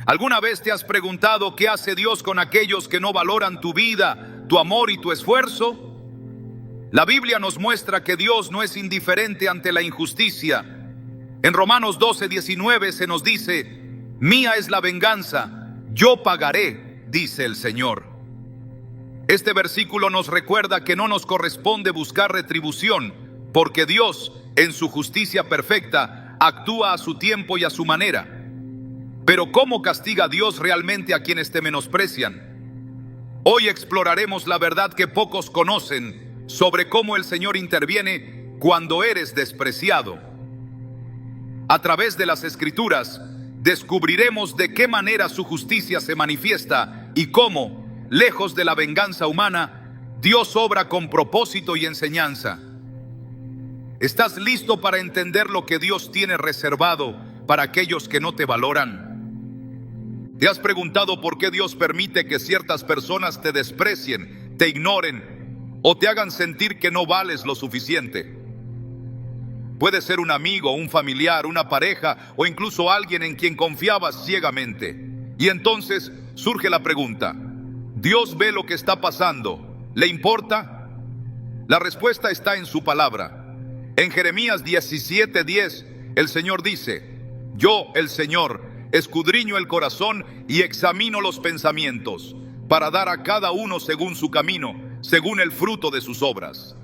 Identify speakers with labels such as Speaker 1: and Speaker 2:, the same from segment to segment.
Speaker 1: ¿Alguna vez te has preguntado qué hace Dios con aquellos que no valoran tu vida, tu amor y tu esfuerzo? La Biblia nos muestra que Dios no es indiferente ante la injusticia. En Romanos 12:19 se nos dice: mía es la venganza, yo pagaré, dice el Señor. Este versículo nos recuerda que no nos corresponde buscar retribución, porque Dios, en su justicia perfecta, actúa a su tiempo y a su manera. Pero ¿cómo castiga Dios realmente a quienes te menosprecian? Hoy exploraremos la verdad que pocos conocen sobre cómo el Señor interviene cuando eres despreciado. A través de las Escrituras, descubriremos de qué manera su justicia se manifiesta y cómo, lejos de la venganza humana, Dios obra con propósito y enseñanza. ¿Estás listo para entender lo que Dios tiene reservado para aquellos que no te valoran? ¿Te has preguntado por qué Dios permite que ciertas personas te desprecien, te ignoren o te hagan sentir que no vales lo suficiente? Puede ser un amigo, un familiar, una pareja o incluso alguien en quien confiabas ciegamente. Y entonces surge la pregunta: ¿Dios ve lo que está pasando? ¿Le importa? La respuesta está en su palabra. En Jeremías 17:10, el Señor dice: yo, el Señor, escudriño el corazón y examino los pensamientos, para dar a cada uno según su camino, según el fruto de sus obras.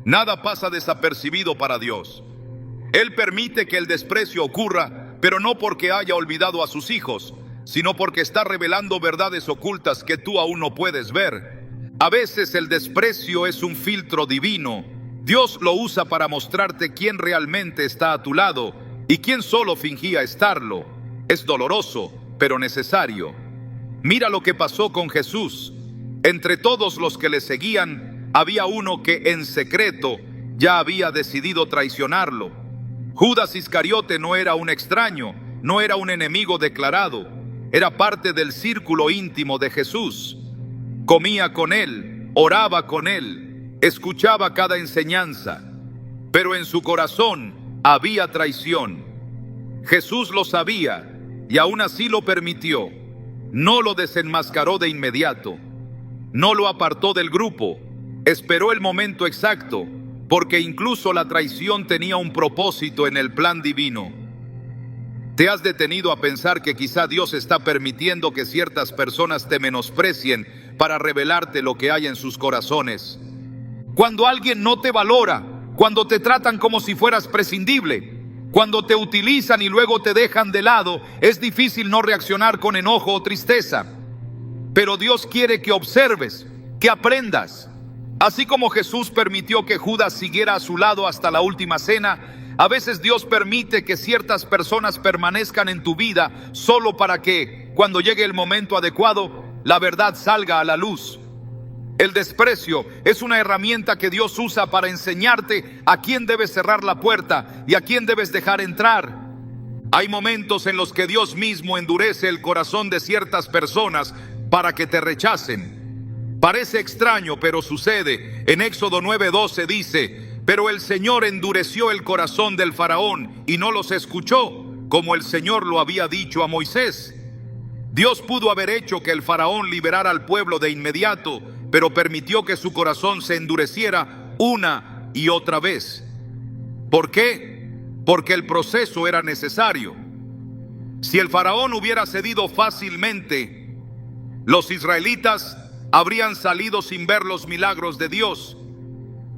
Speaker 1: Nada pasa desapercibido para Dios. Él permite que el desprecio ocurra, pero no porque haya olvidado a sus hijos, sino porque está revelando verdades ocultas que tú aún no puedes ver. A veces el desprecio es un filtro divino. Dios lo usa para mostrarte quién realmente está a tu lado y quién solo fingía estarlo. Es doloroso, pero necesario. Mira lo que pasó con Jesús. Entre todos los que le seguían, había uno que en secreto ya había decidido traicionarlo. Judas Iscariote no era un extraño, no era un enemigo declarado. Era parte del círculo íntimo de Jesús. Comía con él, oraba con él, escuchaba cada enseñanza. Pero en su corazón había traición. Jesús lo sabía y aún así lo permitió. No lo desenmascaró de inmediato. No lo apartó del grupo. Esperó el momento exacto, porque incluso la traición tenía un propósito en el plan divino. ¿Te has detenido a pensar que quizá Dios está permitiendo que ciertas personas te menosprecien para revelarte lo que hay en sus corazones? Cuando alguien no te valora, cuando te tratan como si fueras prescindible, cuando te utilizan y luego te dejan de lado, es difícil no reaccionar con enojo o tristeza. Pero Dios quiere que observes, que aprendas. Así como Jesús permitió que Judas siguiera a su lado hasta la última cena, a veces Dios permite que ciertas personas permanezcan en tu vida solo para que, cuando llegue el momento adecuado, la verdad salga a la luz. El desprecio es una herramienta que Dios usa para enseñarte a quién debes cerrar la puerta y a quién debes dejar entrar. Hay momentos en los que Dios mismo endurece el corazón de ciertas personas para que te rechacen. Parece extraño, pero sucede. En Éxodo 9:12 dice: pero el Señor endureció el corazón del faraón y no los escuchó, como el Señor lo había dicho a Moisés. Dios pudo haber hecho que el faraón liberara al pueblo de inmediato, pero permitió que su corazón se endureciera una y otra vez. ¿Por qué? Porque el proceso era necesario. Si el faraón hubiera cedido fácilmente, los israelitas habrían salido sin ver los milagros de Dios,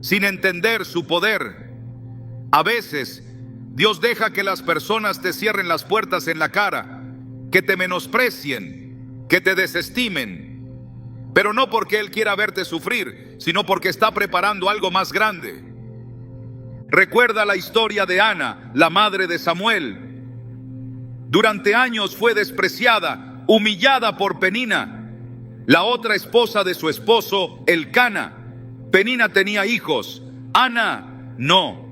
Speaker 1: sin entender su poder. A veces, Dios deja que las personas te cierren las puertas en la cara, que te menosprecien, que te desestimen. Pero no porque Él quiera verte sufrir, sino porque está preparando algo más grande. Recuerda la historia de Ana, la madre de Samuel. Durante años fue despreciada, humillada por Penina, la otra esposa de su esposo, Elcana. Penina tenía hijos, Ana no.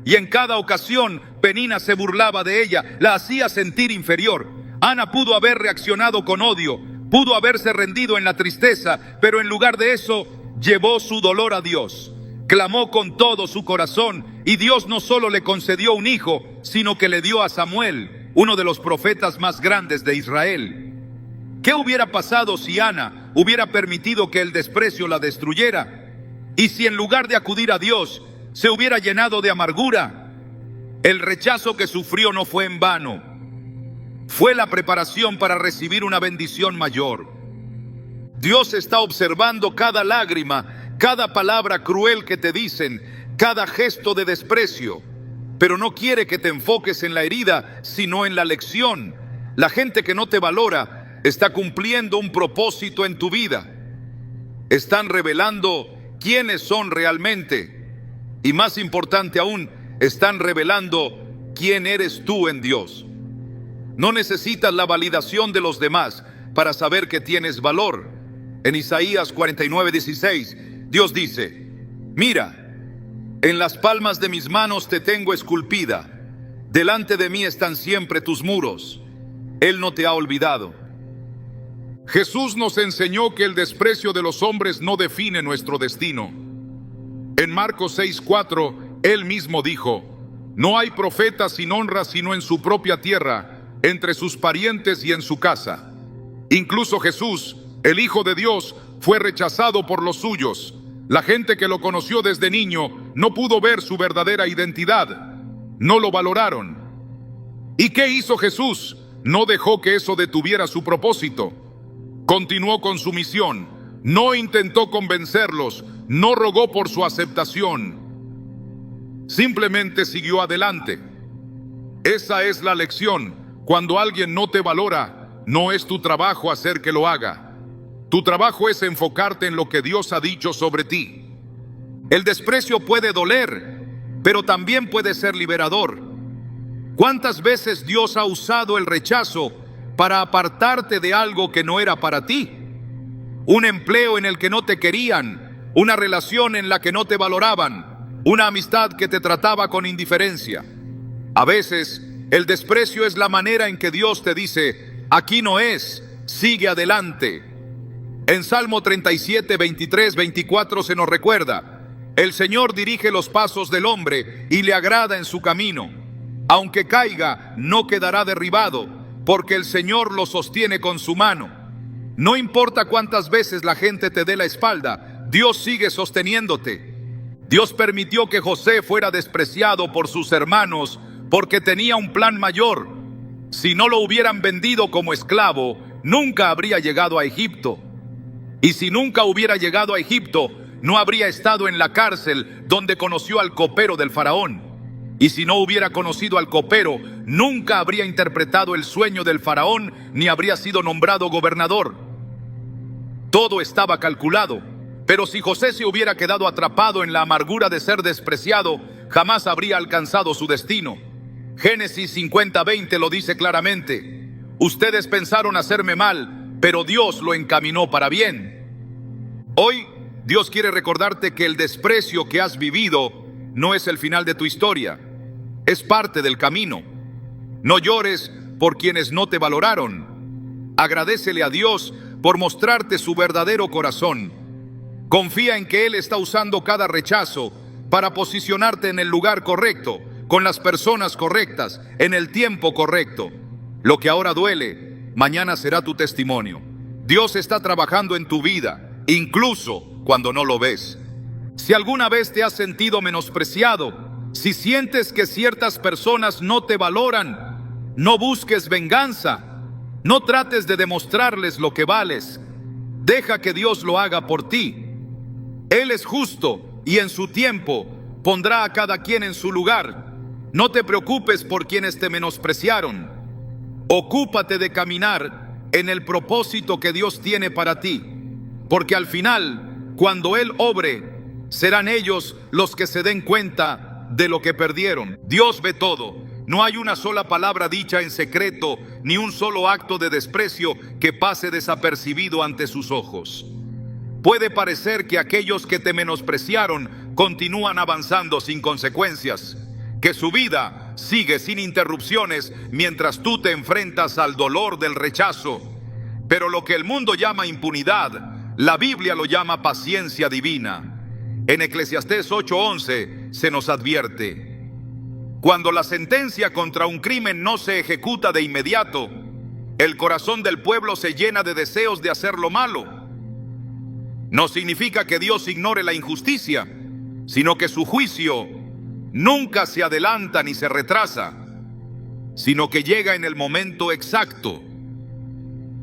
Speaker 1: Y en cada ocasión Penina se burlaba de ella, la hacía sentir inferior. Ana pudo haber reaccionado con odio, pudo haberse rendido en la tristeza, pero en lugar de eso, llevó su dolor a Dios. Clamó con todo su corazón y Dios no solo le concedió un hijo, sino que le dio a Samuel. uno de los profetas más grandes de Israel. ¿Qué hubiera pasado si Ana hubiera permitido que el desprecio la destruyera? Y si en lugar de acudir a Dios, se hubiera llenado de amargura. El rechazo que sufrió no fue en vano. Fue la preparación para recibir una bendición mayor. Dios está observando cada lágrima, cada palabra cruel que te dicen, cada gesto de desprecio. Pero no quiere que te enfoques en la herida, sino en la lección. La gente que no te valora está cumpliendo un propósito en tu vida. Están revelando quiénes son realmente. Y más importante aún, están revelando quién eres tú en Dios. No necesitas la validación de los demás para saber que tienes valor. En Isaías 49:16, Dios dice: mira, en las palmas de mis manos te tengo esculpida. Delante de mí están siempre tus muros. Él no te ha olvidado. Jesús nos enseñó que el desprecio de los hombres no define nuestro destino. En Marcos 6:4, Él mismo dijo: no hay profeta sin honra sino en su propia tierra, entre sus parientes y en su casa. Incluso Jesús, el Hijo de Dios, fue rechazado por los suyos. La gente que lo conoció desde niño no pudo ver su verdadera identidad. No lo valoraron. ¿Y qué hizo Jesús? No dejó que eso detuviera su propósito. Continuó con su misión. No intentó convencerlos. No rogó por su aceptación. Simplemente siguió adelante. Esa es la lección. Cuando alguien no te valora, no es tu trabajo hacer que lo haga. Tu trabajo es enfocarte en lo que Dios ha dicho sobre ti. El desprecio puede doler, pero también puede ser liberador. ¿Cuántas veces Dios ha usado el rechazo para apartarte de algo que no era para ti? Un empleo en el que no te querían, una relación en la que no te valoraban, una amistad que te trataba con indiferencia. A veces, el desprecio es la manera en que Dios te dice: aquí no es, sigue adelante. En Salmo 37, 23, 24 se nos recuerda: el Señor dirige los pasos del hombre y le agrada en su camino. Aunque caiga, no quedará derribado, porque el Señor lo sostiene con su mano. No importa cuántas veces la gente te dé la espalda, Dios sigue sosteniéndote. Dios permitió que José fuera despreciado por sus hermanos porque tenía un plan mayor. Si no lo hubieran vendido como esclavo, nunca habría llegado a Egipto. Y si nunca hubiera llegado a Egipto, no habría estado en la cárcel donde conoció al copero del faraón. Y si no hubiera conocido al copero, nunca habría interpretado el sueño del faraón ni habría sido nombrado gobernador. Todo estaba calculado. Pero si José se hubiera quedado atrapado en la amargura de ser despreciado, jamás habría alcanzado su destino. Génesis 50:20 lo dice claramente: ustedes pensaron hacerme mal, pero Dios lo encaminó para bien. Hoy, Dios quiere recordarte que el desprecio que has vivido no es el final de tu historia, es parte del camino. No llores por quienes no te valoraron. Agradécele a Dios por mostrarte su verdadero corazón. Confía en que Él está usando cada rechazo para posicionarte en el lugar correcto, con las personas correctas, en el tiempo correcto. Lo que ahora duele, mañana será tu testimonio. Dios está trabajando en tu vida, incluso cuando no lo ves. Si alguna vez te has sentido menospreciado, si sientes que ciertas personas no te valoran, no busques venganza. No trates de demostrarles lo que vales. Deja que Dios lo haga por ti. Él es justo y en su tiempo pondrá a cada quien en su lugar. No te preocupes por quienes te menospreciaron. Ocúpate de caminar en el propósito que Dios tiene para ti, porque al final, cuando Él obre, serán ellos los que se den cuenta de lo que perdieron. Dios ve todo. No hay una sola palabra dicha en secreto, ni un solo acto de desprecio que pase desapercibido ante sus ojos. Puede parecer que aquellos que te menospreciaron continúan avanzando sin consecuencias, que su vida sigue sin interrupciones mientras tú te enfrentas al dolor del rechazo. Pero lo que el mundo llama impunidad, la Biblia lo llama paciencia divina. En Eclesiastés 8:11 se nos advierte: Cuando la sentencia contra un crimen no se ejecuta de inmediato, el corazón del pueblo se llena de deseos de hacer lo malo. No significa que Dios ignore la injusticia, sino que su juicio nunca se adelanta ni se retrasa, sino que llega en el momento exacto.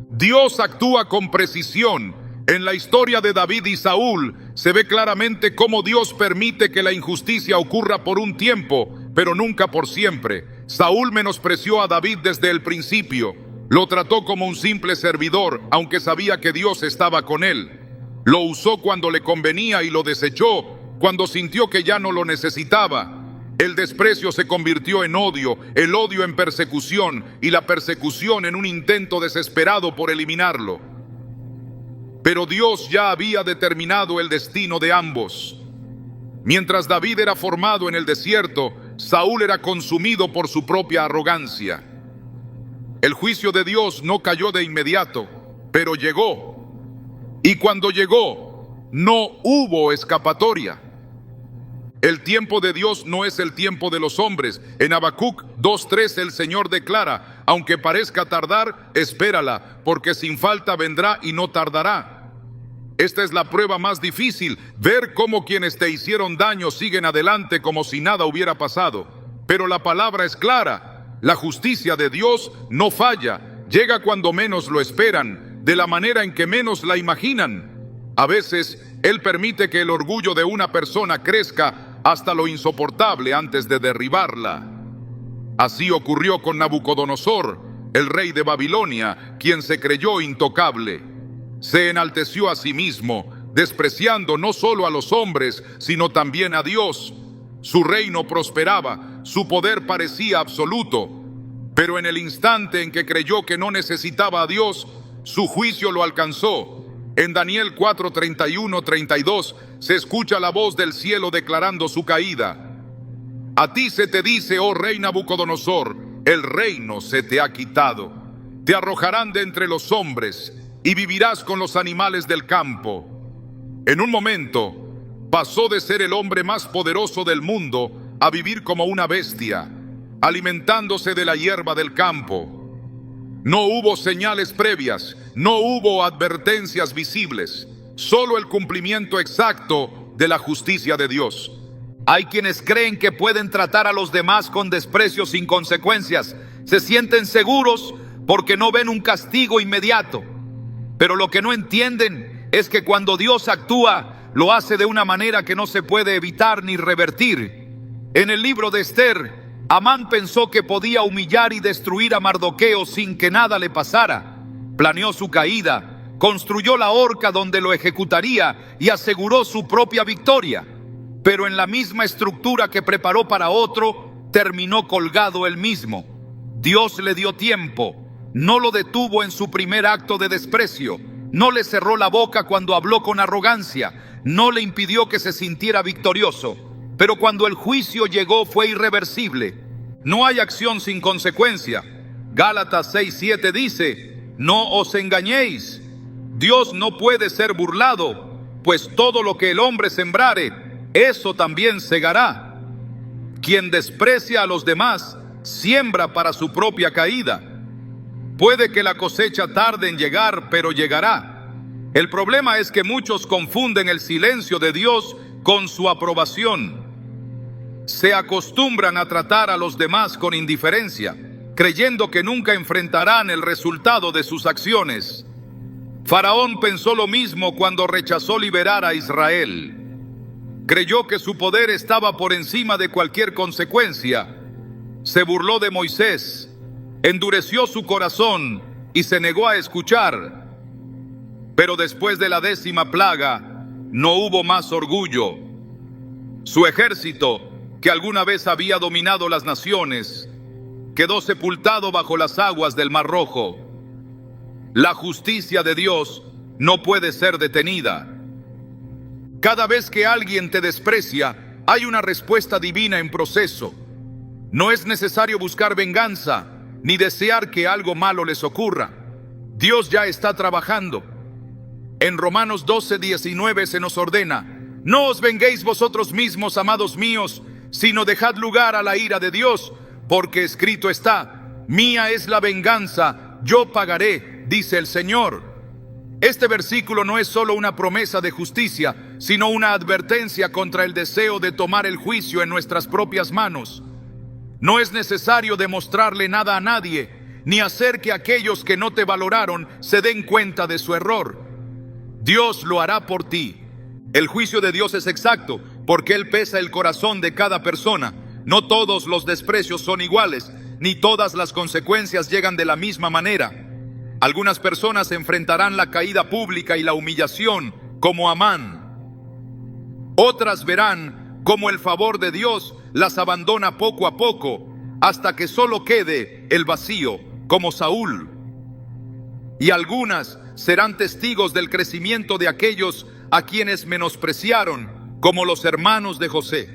Speaker 1: Dios actúa con precisión. En la historia de David y Saúl se ve claramente cómo Dios permite que la injusticia ocurra por un tiempo, pero nunca por siempre. Saúl menospreció a David desde el principio. Lo trató como un simple servidor, aunque sabía que Dios estaba con él. Lo usó cuando le convenía y lo desechó cuando sintió que ya no lo necesitaba. El desprecio se convirtió en odio, el odio en persecución y la persecución en un intento desesperado por eliminarlo. Pero Dios ya había determinado el destino de ambos. Mientras David era formado en el desierto, Saúl era consumido por su propia arrogancia. El juicio de Dios no cayó de inmediato, pero llegó. Y cuando llegó, no hubo escapatoria. El tiempo de Dios no es el tiempo de los hombres. En Habacuc 2:3 el Señor declara: aunque parezca tardar, espérala, porque sin falta vendrá y no tardará. Esta es la prueba más difícil, ver cómo quienes te hicieron daño siguen adelante como si nada hubiera pasado. Pero la palabra es clara: la justicia de Dios no falla, llega cuando menos lo esperan, de la manera en que menos la imaginan. A veces, Él permite que el orgullo de una persona crezca hasta lo insoportable antes de derribarla. Así ocurrió con Nabucodonosor, el rey de Babilonia, quien se creyó intocable. Se enalteció a sí mismo, despreciando no solo a los hombres, sino también a Dios. Su reino prosperaba, su poder parecía absoluto, pero en el instante en que creyó que no necesitaba a Dios, su juicio lo alcanzó. En Daniel 4:31-32 se escucha la voz del cielo declarando su caída. A ti se te dice, oh rey Nabucodonosor, el reino se te ha quitado. Te arrojarán de entre los hombres y vivirás con los animales del campo. En un momento pasó de ser el hombre más poderoso del mundo a vivir como una bestia, alimentándose de la hierba del campo. No hubo señales previas, no hubo advertencias visibles, solo el cumplimiento exacto de la justicia de Dios. Hay quienes creen que pueden tratar a los demás con desprecio sin consecuencias. Se sienten seguros porque no ven un castigo inmediato. Pero lo que no entienden es que cuando Dios actúa, lo hace de una manera que no se puede evitar ni revertir. En el libro de Esther, Amán pensó que podía humillar y destruir a Mardoqueo sin que nada le pasara. Planeó su caída, construyó la horca donde lo ejecutaría y aseguró su propia victoria. Pero en la misma estructura que preparó para otro, terminó colgado él mismo. Dios le dio tiempo, no lo detuvo en su primer acto de desprecio, no le cerró la boca cuando habló con arrogancia, no le impidió que se sintiera victorioso. Pero cuando el juicio llegó fue irreversible. No hay acción sin consecuencia. Gálatas 6:7 dice: no os engañéis, Dios no puede ser burlado, pues todo lo que el hombre sembrare, eso también segará. Quien desprecia a los demás, siembra para su propia caída. Puede que la cosecha tarde en llegar, pero llegará. El problema es que muchos confunden el silencio de Dios con su aprobación. Se acostumbran a tratar a los demás con indiferencia, creyendo que nunca enfrentarán el resultado de sus acciones. Faraón pensó lo mismo cuando rechazó liberar a Israel. Creyó que su poder estaba por encima de cualquier consecuencia. Se burló de Moisés, endureció su corazón y se negó a escuchar. Pero después de la 10ª plaga, no hubo más orgullo. Su ejército, que alguna vez había dominado las naciones, quedó sepultado bajo las aguas del Mar Rojo. La justicia de Dios no puede ser detenida. Cada vez que alguien te desprecia, hay una respuesta divina en proceso. No es necesario buscar venganza, ni desear que algo malo les ocurra. Dios ya está trabajando. En Romanos 12:19 se nos ordena: no os venguéis vosotros mismos, amados míos, sino dejad lugar a la ira de Dios, porque escrito está: mía es la venganza, yo pagaré, dice el Señor. Este versículo no es solo una promesa de justicia, sino una advertencia contra el deseo de tomar el juicio en nuestras propias manos. No es necesario demostrarle nada a nadie, ni hacer que aquellos que no te valoraron se den cuenta de su error. Dios lo hará por ti. El juicio de Dios es exacto, porque Él pesa el corazón de cada persona. No todos los desprecios son iguales, ni todas las consecuencias llegan de la misma manera. Algunas personas enfrentarán la caída pública y la humillación, como Amán. Otras verán cómo el favor de Dios las abandona poco a poco, hasta que solo quede el vacío, como Saúl. Y algunas serán testigos del crecimiento de aquellos a quienes menospreciaron, como los hermanos de José.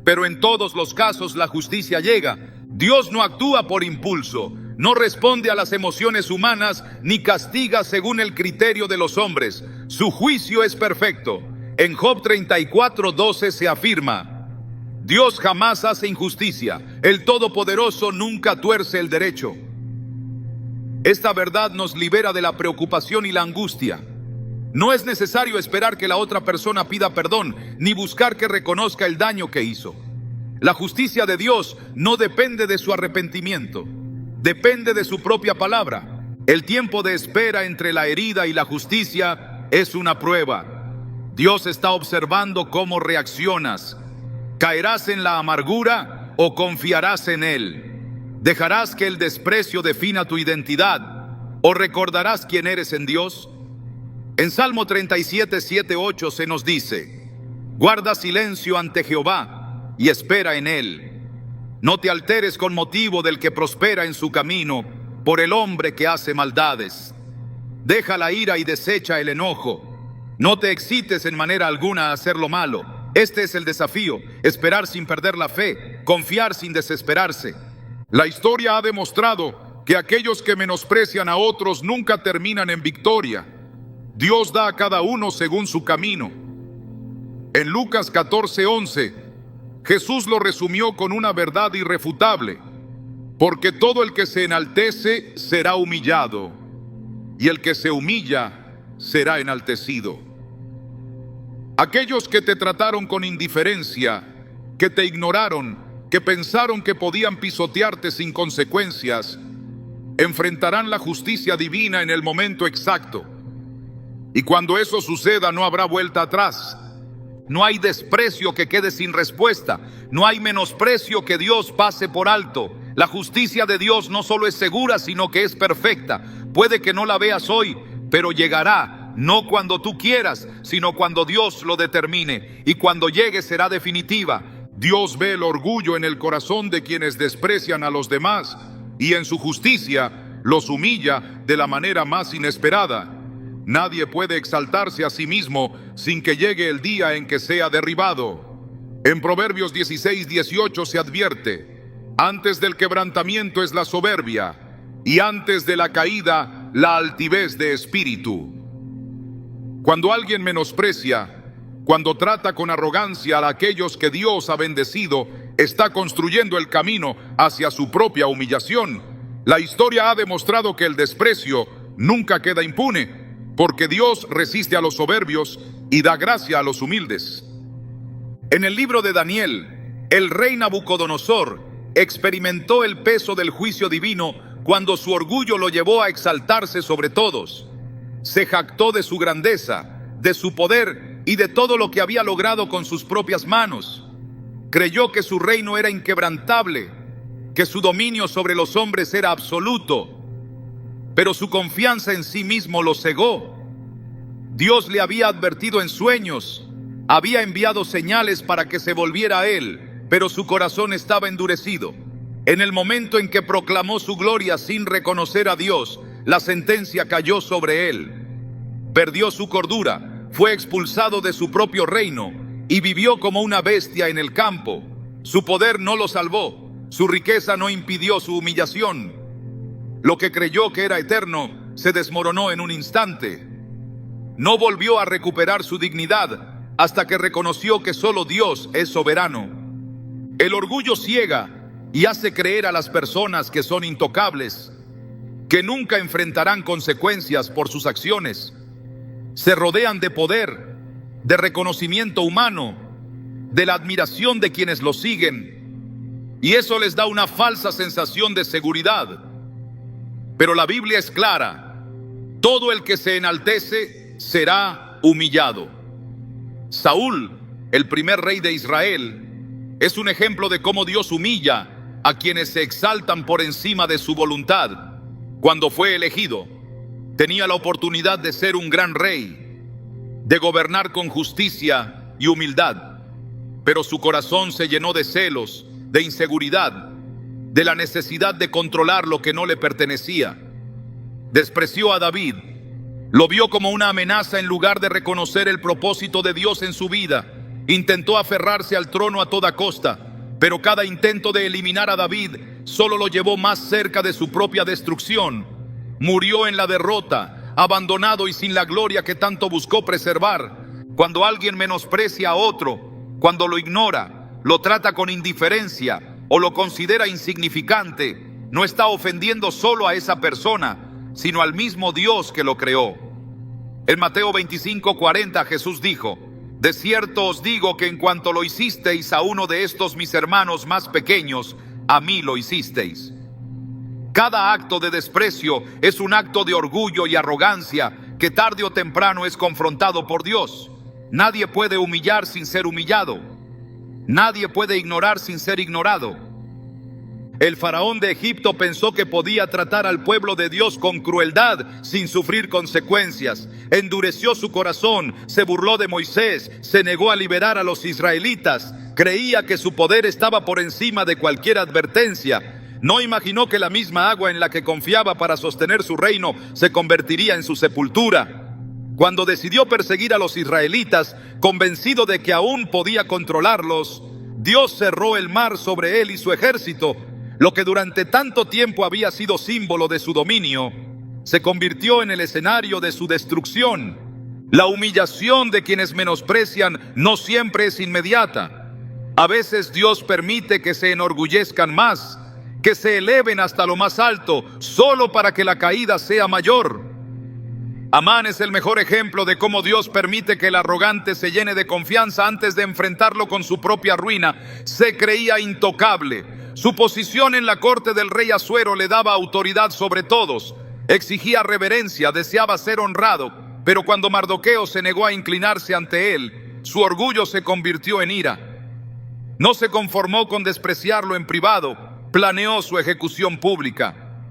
Speaker 1: Pero en todos los casos la justicia llega. Dios no actúa por impulso, no responde a las emociones humanas, ni castiga según el criterio de los hombres. Su juicio es perfecto. En Job 34:12 se afirma: Dios jamás hace injusticia, el Todopoderoso nunca tuerce el derecho. Esta verdad nos libera de la preocupación y la angustia. No es necesario esperar que la otra persona pida perdón, ni buscar que reconozca el daño que hizo. La justicia de Dios no depende de su arrepentimiento, depende de su propia palabra. El tiempo de espera entre la herida y la justicia es una prueba. Dios está observando cómo reaccionas. ¿Caerás en la amargura o confiarás en Él? ¿Dejarás que el desprecio defina tu identidad o recordarás quién eres en Dios? En Salmo 37:7-8 se nos dice: guarda silencio ante Jehová y espera en Él. No te alteres con motivo del que prospera en su camino, por el hombre que hace maldades. Deja la ira y desecha el enojo. No te excites en manera alguna a hacer lo malo. Este es el desafío: esperar sin perder la fe, confiar sin desesperarse. La historia ha demostrado que aquellos que menosprecian a otros nunca terminan en victoria. Dios da a cada uno según su camino. En Lucas 14:11, Jesús lo resumió con una verdad irrefutable: porque todo el que se enaltece será humillado, y el que se humilla será enaltecido. Aquellos que te trataron con indiferencia, que te ignoraron, que pensaron que podían pisotearte sin consecuencias, enfrentarán la justicia divina en el momento exacto. Y cuando eso suceda, no habrá vuelta atrás. No hay desprecio que quede sin respuesta. No hay menosprecio que Dios pase por alto. La justicia de Dios no solo es segura, sino que es perfecta. Puede que no la veas hoy, pero llegará, no cuando tú quieras, sino cuando Dios lo determine. Y cuando llegue será definitiva. Dios ve el orgullo en el corazón de quienes desprecian a los demás, y en su justicia los humilla de la manera más inesperada. Nadie puede exaltarse a sí mismo sin que llegue el día en que sea derribado. En Proverbios 16:18 se advierte: antes del quebrantamiento es la soberbia, y antes de la caída la altivez de espíritu. Cuando alguien menosprecia, cuando trata con arrogancia a aquellos que Dios ha bendecido, está construyendo el camino hacia su propia humillación. La historia ha demostrado que el desprecio nunca queda impune, porque Dios resiste a los soberbios y da gracia a los humildes. En el libro de Daniel, el rey Nabucodonosor experimentó el peso del juicio divino cuando su orgullo lo llevó a exaltarse sobre todos. Se jactó de su grandeza, de su poder y de todo lo que había logrado con sus propias manos. Creyó que su reino era inquebrantable, que su dominio sobre los hombres era absoluto, pero su confianza en sí mismo lo cegó. Dios le había advertido en sueños, había enviado señales para que se volviera a él, pero su corazón estaba endurecido. En el momento en que proclamó su gloria sin reconocer a Dios, la sentencia cayó sobre él. Perdió su cordura, fue expulsado de su propio reino y vivió como una bestia en el campo. Su poder no lo salvó, su riqueza no impidió su humillación. Lo que creyó que era eterno se desmoronó en un instante. No volvió a recuperar su dignidad hasta que reconoció que solo Dios es soberano. El orgullo ciega y hace creer a las personas que son intocables, que nunca enfrentarán consecuencias por sus acciones. Se rodean de poder, de reconocimiento humano, de la admiración de quienes los siguen, y eso les da una falsa sensación de seguridad. Pero la Biblia es clara: todo el que se enaltece será humillado. Saúl, el primer rey de Israel, es un ejemplo de cómo Dios humilla a quienes se exaltan por encima de su voluntad. Cuando fue elegido, tenía la oportunidad de ser un gran rey, de gobernar con justicia y humildad, pero su corazón se llenó de celos, de inseguridad, de la necesidad de controlar lo que no le pertenecía. Despreció a David, lo vio como una amenaza en lugar de reconocer el propósito de Dios en su vida. Intentó aferrarse al trono a toda costa, pero cada intento de eliminar a David solo lo llevó más cerca de su propia destrucción. Murió en la derrota, abandonado y sin la gloria que tanto buscó preservar. Cuando alguien menosprecia a otro, cuando lo ignora, lo trata con indiferencia o lo considera insignificante, no está ofendiendo solo a esa persona, sino al mismo Dios que lo creó. En Mateo 25:40 Jesús dijo: de cierto os digo que en cuanto lo hicisteis a uno de estos mis hermanos más pequeños, a mí lo hicisteis. Cada acto de desprecio es un acto de orgullo y arrogancia que tarde o temprano es confrontado por Dios. Nadie puede humillar sin ser humillado. Nadie puede ignorar sin ser ignorado. El faraón de Egipto pensó que podía tratar al pueblo de Dios con crueldad sin sufrir consecuencias. Endureció su corazón, se burló de Moisés, se negó a liberar a los israelitas. Creía que su poder estaba por encima de cualquier advertencia. No imaginó que la misma agua en la que confiaba para sostener su reino se convertiría en su sepultura. Cuando decidió perseguir a los israelitas, convencido de que aún podía controlarlos, Dios cerró el mar sobre él y su ejército. Lo que durante tanto tiempo había sido símbolo de su dominio, se convirtió en el escenario de su destrucción. La humillación de quienes menosprecian no siempre es inmediata. A veces Dios permite que se enorgullezcan más, que se eleven hasta lo más alto, solo para que la caída sea mayor. Amán es el mejor ejemplo de cómo Dios permite que el arrogante se llene de confianza antes de enfrentarlo con su propia ruina. Se creía intocable. Su posición en la corte del rey Asuero le daba autoridad sobre todos. Exigía reverencia, deseaba ser honrado, pero cuando Mardoqueo se negó a inclinarse ante él, su orgullo se convirtió en ira. No se conformó con despreciarlo en privado, planeó su ejecución pública.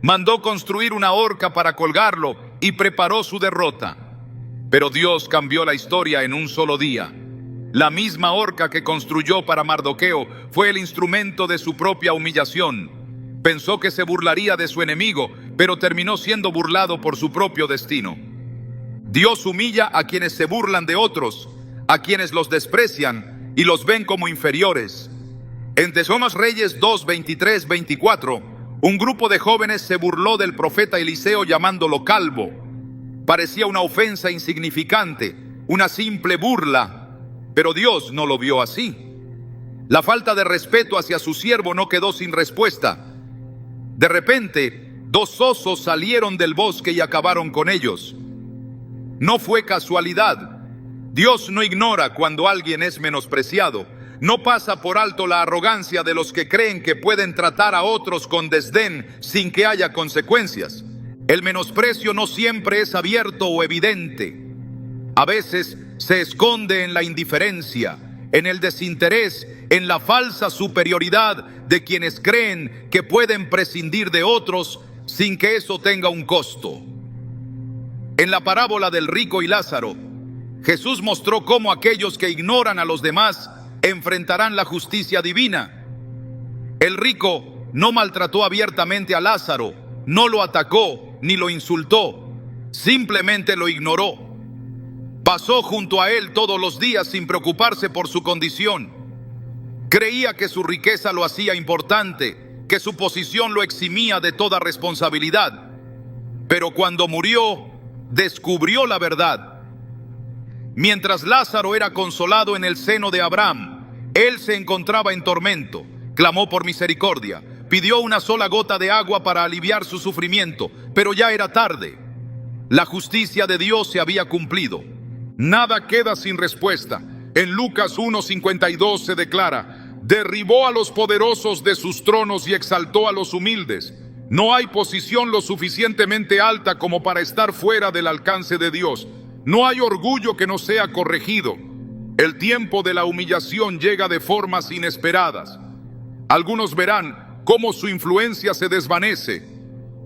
Speaker 1: Mandó construir una horca para colgarlo y preparó su derrota. Pero Dios cambió la historia en un solo día. La misma horca que construyó para Mardoqueo fue el instrumento de su propia humillación. Pensó que se burlaría de su enemigo, pero terminó siendo burlado por su propio destino. Dios humilla a quienes se burlan de otros, a quienes los desprecian y los ven como inferiores. En Tesomas Reyes 2, 23, 24, un grupo de jóvenes se burló del profeta Eliseo llamándolo calvo. Parecía una ofensa insignificante, una simple burla, pero Dios no lo vio así. La falta de respeto hacia su siervo no quedó sin respuesta. De repente, 2 osos salieron del bosque y acabaron con ellos. No fue casualidad. Dios no ignora cuando alguien es menospreciado. No pasa por alto la arrogancia de los que creen que pueden tratar a otros con desdén sin que haya consecuencias. El menosprecio no siempre es abierto o evidente. A veces se esconde en la indiferencia, en el desinterés, en la falsa superioridad de quienes creen que pueden prescindir de otros sin que eso tenga un costo. En la parábola del rico y Lázaro, Jesús mostró cómo aquellos que ignoran a los demás enfrentarán la justicia divina. El rico no maltrató abiertamente a Lázaro, no lo atacó ni lo insultó, simplemente lo ignoró. Pasó junto a él todos los días sin preocuparse por su condición. Creía que su riqueza lo hacía importante, que su posición lo eximía de toda responsabilidad. Pero cuando murió, descubrió la verdad. Mientras Lázaro era consolado en el seno de Abraham, Él se encontraba en tormento, clamó por misericordia, pidió una sola gota de agua para aliviar su sufrimiento, pero ya era tarde. La justicia de Dios se había cumplido. Nada queda sin respuesta. En Lucas 1:52 se declara: derribó a los poderosos de sus tronos y exaltó a los humildes. No hay posición lo suficientemente alta como para estar fuera del alcance de Dios. No hay orgullo que no sea corregido. El tiempo de la humillación llega de formas inesperadas. Algunos verán cómo su influencia se desvanece.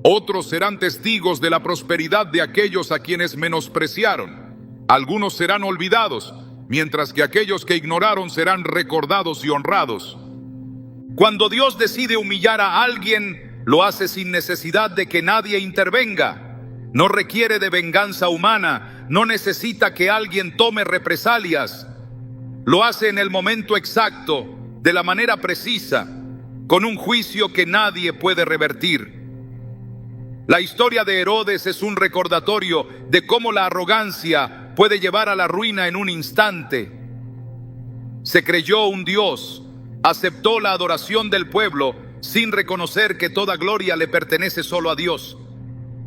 Speaker 1: Otros serán testigos de la prosperidad de aquellos a quienes menospreciaron. Algunos serán olvidados, mientras que aquellos que ignoraron serán recordados y honrados. Cuando Dios decide humillar a alguien, lo hace sin necesidad de que nadie intervenga. No requiere de venganza humana, no necesita que alguien tome represalias. Lo hace en el momento exacto, de la manera precisa, con un juicio que nadie puede revertir. La historia de Herodes es un recordatorio de cómo la arrogancia puede llevar a la ruina en un instante. Se creyó un dios, aceptó la adoración del pueblo sin reconocer que toda gloria le pertenece solo a Dios.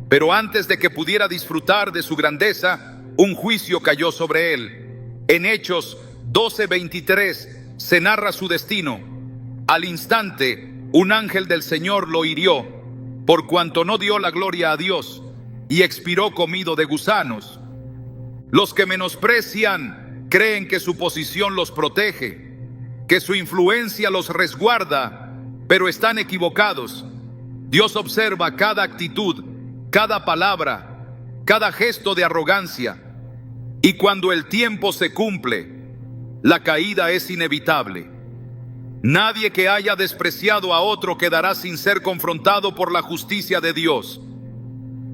Speaker 1: Pero antes de que pudiera disfrutar de su grandeza, un juicio cayó sobre él. En Hechos 12:23 se narra su destino. Al instante, un ángel del Señor lo hirió, por cuanto no dio la gloria a Dios, y expiró comido de gusanos. Los que menosprecian creen que su posición los protege, que su influencia los resguarda, pero están equivocados. Dios observa cada actitud, cada palabra, cada gesto de arrogancia, y cuando el tiempo se cumple, la caída es inevitable. Nadie que haya despreciado a otro quedará sin ser confrontado por la justicia de Dios.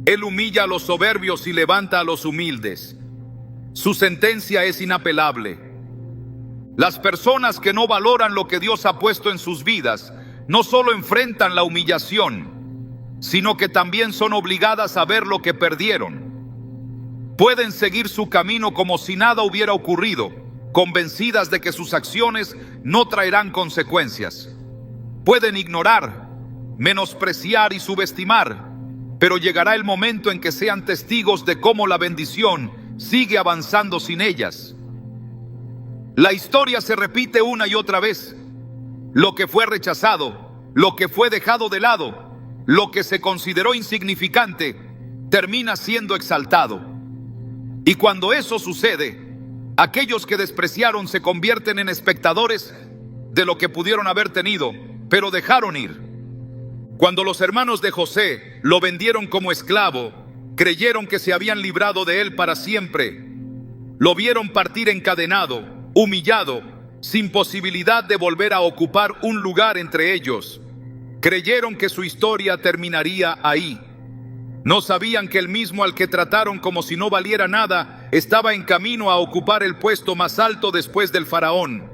Speaker 1: Él humilla a los soberbios y levanta a los humildes. Su sentencia es inapelable. Las personas que no valoran lo que Dios ha puesto en sus vidas no solo enfrentan la humillación, sino que también son obligadas a ver lo que perdieron. Pueden seguir su camino como si nada hubiera ocurrido, convencidas de que sus acciones no traerán consecuencias. Pueden ignorar, menospreciar y subestimar, pero llegará el momento en que sean testigos de cómo la bendición sigue avanzando sin ellas. La historia se repite una y otra vez. Lo que fue rechazado, lo que fue dejado de lado, lo que se consideró insignificante, termina siendo exaltado. Y cuando eso sucede, aquellos que despreciaron se convierten en espectadores de lo que pudieron haber tenido, pero dejaron ir. Cuando los hermanos de José lo vendieron como esclavo, creyeron que se habían librado de él para siempre. Lo vieron partir encadenado, humillado, sin posibilidad de volver a ocupar un lugar entre ellos. Creyeron que su historia terminaría ahí. No sabían que el mismo al que trataron como si no valiera nada estaba en camino a ocupar el puesto más alto después del faraón.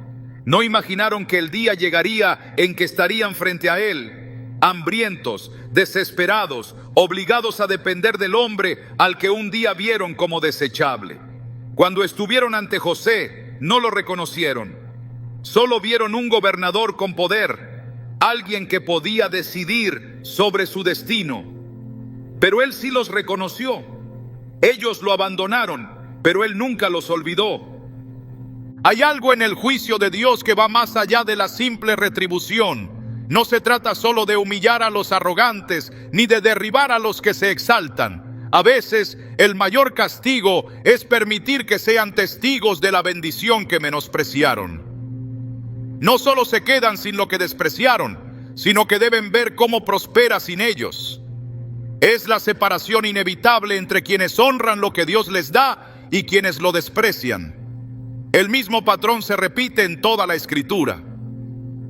Speaker 1: No imaginaron que el día llegaría en que estarían frente a él, hambrientos, desesperados, obligados a depender del hombre al que un día vieron como desechable. Cuando estuvieron ante José, no lo reconocieron. Solo vieron un gobernador con poder, alguien que podía decidir sobre su destino. Pero él sí los reconoció. Ellos lo abandonaron, pero él nunca los olvidó. Hay algo en el juicio de Dios que va más allá de la simple retribución. No se trata solo de humillar a los arrogantes, ni de derribar a los que se exaltan. A veces, el mayor castigo es permitir que sean testigos de la bendición que menospreciaron. No solo se quedan sin lo que despreciaron, sino que deben ver cómo prospera sin ellos. Es la separación inevitable entre quienes honran lo que Dios les da y quienes lo desprecian. El mismo patrón se repite en toda la Escritura.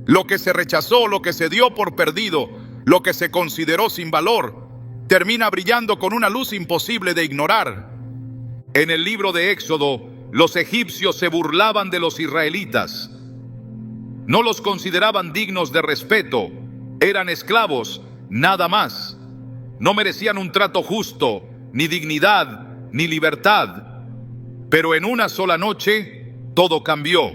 Speaker 1: Lo que se rechazó, lo que se dio por perdido, lo que se consideró sin valor, termina brillando con una luz imposible de ignorar. En el libro de Éxodo, los egipcios se burlaban de los israelitas. No los consideraban dignos de respeto. Eran esclavos, nada más. No merecían un trato justo, ni dignidad, ni libertad. Pero en una sola noche, todo cambió.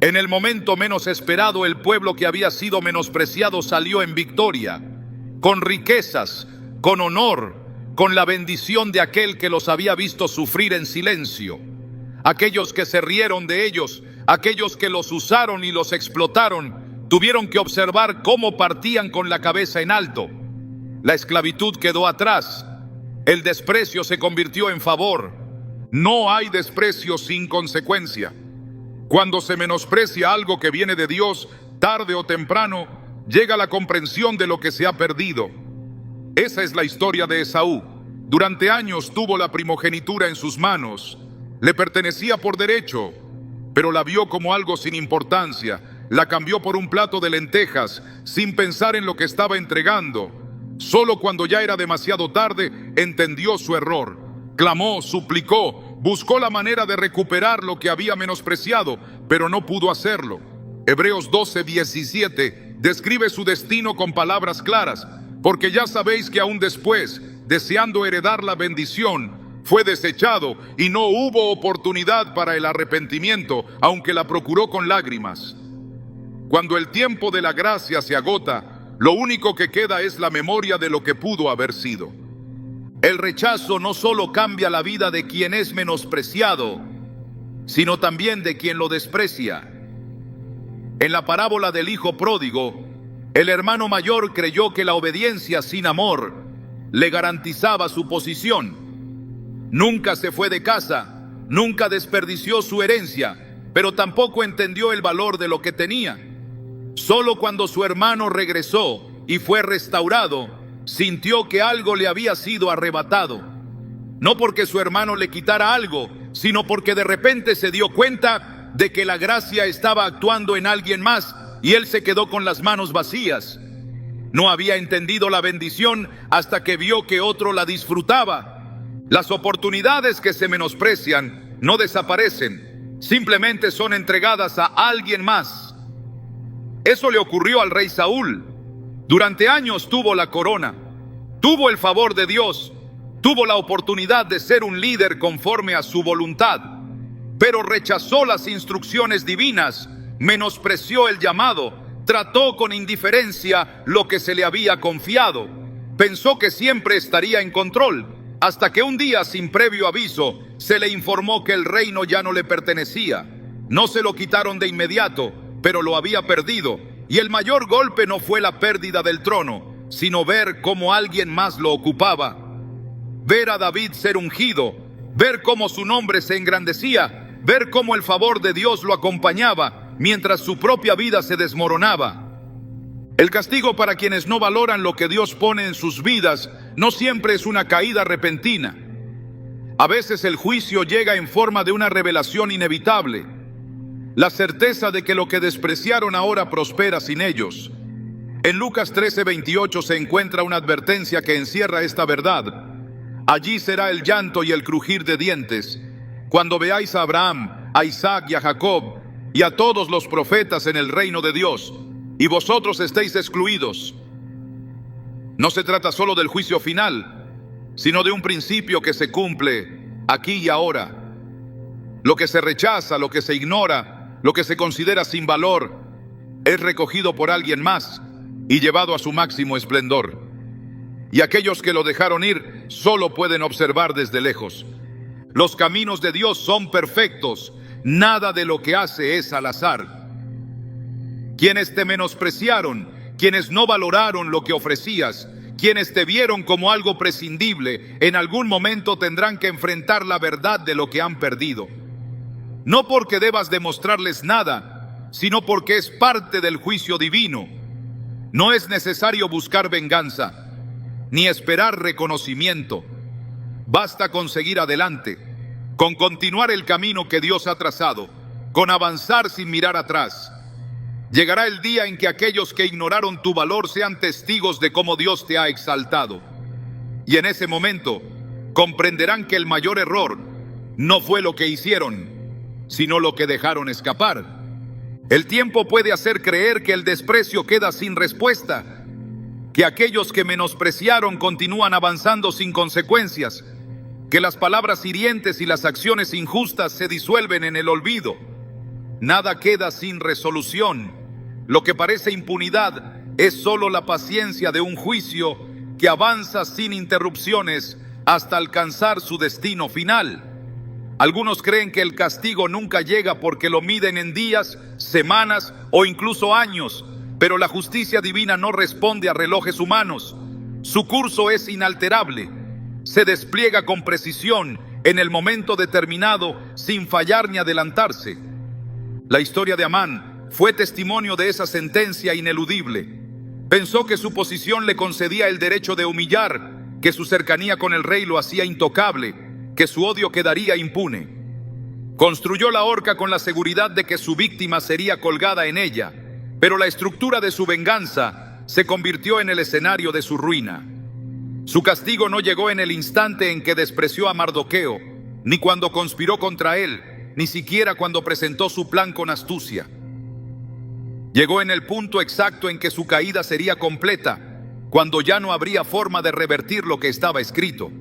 Speaker 1: En el momento menos esperado, el pueblo que había sido menospreciado salió en victoria, con riquezas, con honor, con la bendición de aquel que los había visto sufrir en silencio. Aquellos que se rieron de ellos, aquellos que los usaron y los explotaron, tuvieron que observar cómo partían con la cabeza en alto. La esclavitud quedó atrás, el desprecio se convirtió en favor. No hay desprecio sin consecuencia. Cuando se menosprecia algo que viene de Dios, tarde o temprano, llega la comprensión de lo que se ha perdido. Esa es la historia de Esaú. Durante años tuvo la primogenitura en sus manos. Le pertenecía por derecho, pero la vio como algo sin importancia. La cambió por un plato de lentejas, sin pensar en lo que estaba entregando. Solo cuando ya era demasiado tarde, entendió su error. Clamó, suplicó, buscó la manera de recuperar lo que había menospreciado, pero no pudo hacerlo. Hebreos 12:17 describe su destino con palabras claras, porque ya sabéis que aún después, deseando heredar la bendición, fue desechado y no hubo oportunidad para el arrepentimiento, aunque la procuró con lágrimas. Cuando el tiempo de la gracia se agota, lo único que queda es la memoria de lo que pudo haber sido. El rechazo no solo cambia la vida de quien es menospreciado, sino también de quien lo desprecia. En la parábola del hijo pródigo, el hermano mayor creyó que la obediencia sin amor le garantizaba su posición. Nunca se fue de casa, nunca desperdició su herencia, pero tampoco entendió el valor de lo que tenía. Solo cuando su hermano regresó y fue restaurado, sintió que algo le había sido arrebatado. No porque su hermano le quitara algo, sino porque de repente se dio cuenta de que la gracia estaba actuando en alguien más y él se quedó con las manos vacías. No había entendido la bendición hasta que vio que otro la disfrutaba. Las oportunidades que se menosprecian no desaparecen, simplemente son entregadas a alguien más. Eso le ocurrió al rey Saúl. Durante años tuvo la corona, tuvo el favor de Dios, tuvo la oportunidad de ser un líder conforme a su voluntad, pero rechazó las instrucciones divinas, menospreció el llamado, trató con indiferencia lo que se le había confiado, pensó que siempre estaría en control, hasta que un día, sin previo aviso, se le informó que el reino ya no le pertenecía. No se lo quitaron de inmediato, pero lo había perdido. Y el mayor golpe no fue la pérdida del trono, sino ver cómo alguien más lo ocupaba. Ver a David ser ungido, ver cómo su nombre se engrandecía, ver cómo el favor de Dios lo acompañaba, mientras su propia vida se desmoronaba. El castigo para quienes no valoran lo que Dios pone en sus vidas no siempre es una caída repentina. A veces el juicio llega en forma de una revelación inevitable. La certeza de que lo que despreciaron ahora prospera sin ellos. En Lucas 13:28 se encuentra una advertencia que encierra esta verdad. Allí será el llanto y el crujir de dientes, cuando veáis a Abraham, a Isaac y a Jacob, y a todos los profetas en el reino de Dios, y vosotros estéis excluidos. No se trata solo del juicio final, sino de un principio que se cumple aquí y ahora. Lo que se rechaza, lo que se ignora, lo que se considera sin valor, es recogido por alguien más y llevado a su máximo esplendor. Y aquellos que lo dejaron ir solo pueden observar desde lejos. Los caminos de Dios son perfectos, nada de lo que hace es al azar. Quienes te menospreciaron, quienes no valoraron lo que ofrecías, quienes te vieron como algo prescindible, en algún momento tendrán que enfrentar la verdad de lo que han perdido. No porque debas demostrarles nada, sino porque es parte del juicio divino. No es necesario buscar venganza, ni esperar reconocimiento. Basta con seguir adelante, con continuar el camino que Dios ha trazado, con avanzar sin mirar atrás. Llegará el día en que aquellos que ignoraron tu valor sean testigos de cómo Dios te ha exaltado. Y en ese momento comprenderán que el mayor error no fue lo que hicieron, sino lo que dejaron escapar. El tiempo puede hacer creer que el desprecio queda sin respuesta, que aquellos que menospreciaron continúan avanzando sin consecuencias, que las palabras hirientes y las acciones injustas se disuelven en el olvido. nada queda sin resolución. Lo que parece impunidad es solo la paciencia de un juicio que avanza sin interrupciones hasta alcanzar su destino final. Algunos creen que el castigo nunca llega porque lo miden en días, semanas o incluso años, pero la justicia divina no responde a relojes humanos. Su curso es inalterable. Se despliega con precisión en el momento determinado, sin fallar ni adelantarse. La historia de Amán fue testimonio de esa sentencia ineludible. Pensó que su posición le concedía el derecho de humillar, que su cercanía con el rey lo hacía intocable, que su odio quedaría impune. Construyó la horca con la seguridad de que su víctima sería colgada en ella, pero la estructura de su venganza se convirtió en el escenario de su ruina. Su castigo no llegó en el instante en que despreció a Mardoqueo, ni cuando conspiró contra él, ni siquiera cuando presentó su plan con astucia. Llegó en el punto exacto en que su caída sería completa, cuando ya no habría forma de revertir lo que estaba escrito.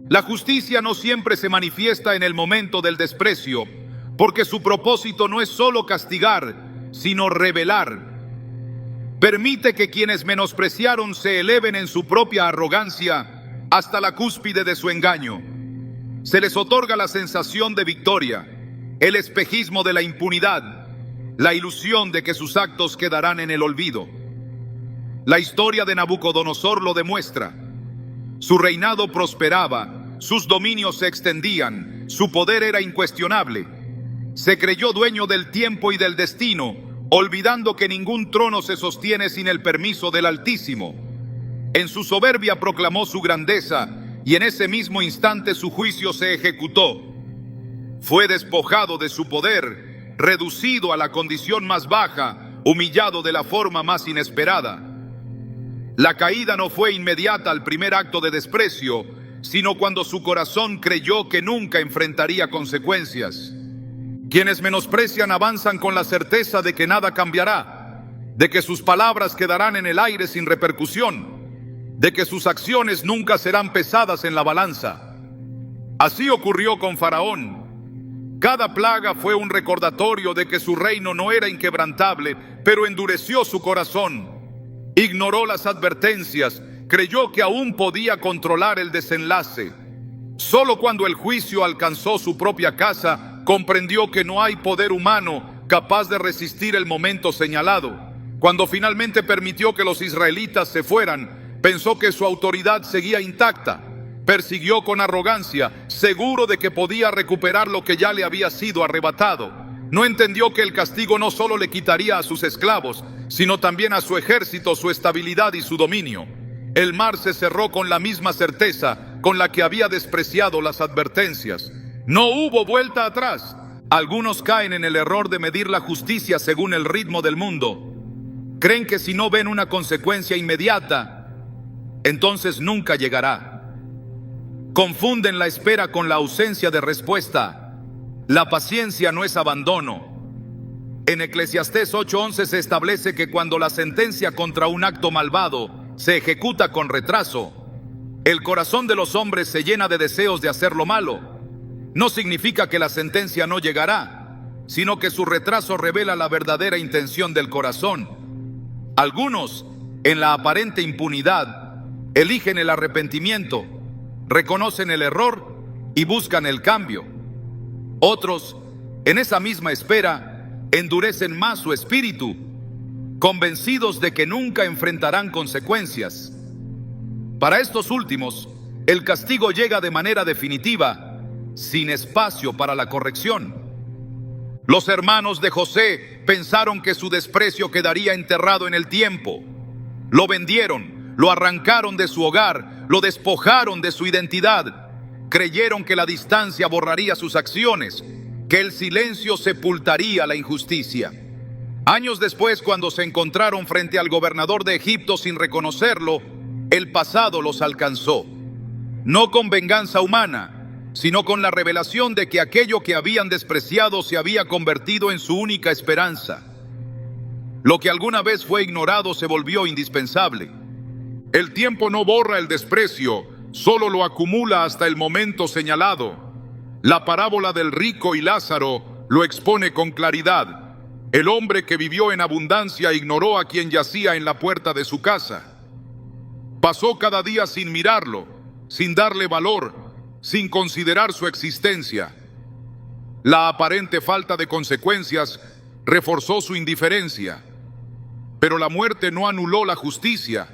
Speaker 1: La justicia no siempre se manifiesta en el momento del desprecio, porque su propósito no es solo castigar, sino revelar. Permite que quienes menospreciaron se eleven en su propia arrogancia hasta la cúspide de su engaño. Se les otorga la sensación de victoria, el espejismo de la impunidad, la ilusión de que sus actos quedarán en el olvido. La historia de Nabucodonosor lo demuestra. Su reinado prosperaba, sus dominios se extendían, su poder era incuestionable. Se creyó dueño del tiempo y del destino, olvidando que ningún trono se sostiene sin el permiso del Altísimo. En su soberbia proclamó su grandeza, y en ese mismo instante su juicio se ejecutó. Fue despojado de su poder, reducido a la condición más baja, humillado de la forma más inesperada. La caída no fue inmediata al primer acto de desprecio, sino cuando su corazón creyó que nunca enfrentaría consecuencias. Quienes menosprecian avanzan con la certeza de que nada cambiará, de que sus palabras quedarán en el aire sin repercusión, de que sus acciones nunca serán pesadas en la balanza. Así ocurrió con Faraón. Cada plaga fue un recordatorio de que su reino no era inquebrantable, pero endureció su corazón. Ignoró las advertencias, creyó que aún podía controlar el desenlace. Solo cuando el juicio alcanzó su propia casa, comprendió que no hay poder humano capaz de resistir el momento señalado. Cuando finalmente permitió que los israelitas se fueran, pensó que su autoridad seguía intacta. Persiguió con arrogancia, seguro de que podía recuperar lo que ya le había sido arrebatado. No entendió que el castigo no solo le quitaría a sus esclavos, sino también a su ejército, su estabilidad y su dominio. El mar se cerró con la misma certeza con la que había despreciado las advertencias. No hubo vuelta atrás. Algunos caen en el error de medir la justicia según el ritmo del mundo. Creen que si no ven una consecuencia inmediata, entonces nunca llegará. Confunden la espera con la ausencia de respuesta. La paciencia no es abandono. En Eclesiastés 8:11 se establece que cuando la sentencia contra un acto malvado se ejecuta con retraso, el corazón de los hombres se llena de deseos de hacer lo malo. No significa que la sentencia no llegará, sino que su retraso revela la verdadera intención del corazón. Algunos, en la aparente impunidad, eligen el arrepentimiento, reconocen el error y buscan el cambio. Otros, en esa misma espera, endurecen más su espíritu, convencidos de que nunca enfrentarán consecuencias. Para estos últimos, el castigo llega de manera definitiva, sin espacio para la corrección. Los hermanos de José pensaron que su desprecio quedaría enterrado en el tiempo. Lo vendieron, lo arrancaron de su hogar, lo despojaron de su identidad. Creyeron que la distancia borraría sus acciones, que el silencio sepultaría la injusticia. Años después, cuando se encontraron frente al gobernador de Egipto sin reconocerlo, el pasado los alcanzó. No con venganza humana, sino con la revelación de que aquello que habían despreciado se había convertido en su única esperanza. Lo que alguna vez fue ignorado se volvió indispensable. El tiempo no borra el desprecio, solo lo acumula hasta el momento señalado. La parábola del rico y Lázaro lo expone con claridad. El hombre que vivió en abundancia ignoró a quien yacía en la puerta de su casa. Pasó cada día sin mirarlo, sin darle valor, sin considerar su existencia. La aparente falta de consecuencias reforzó su indiferencia. Pero la muerte no anuló la justicia,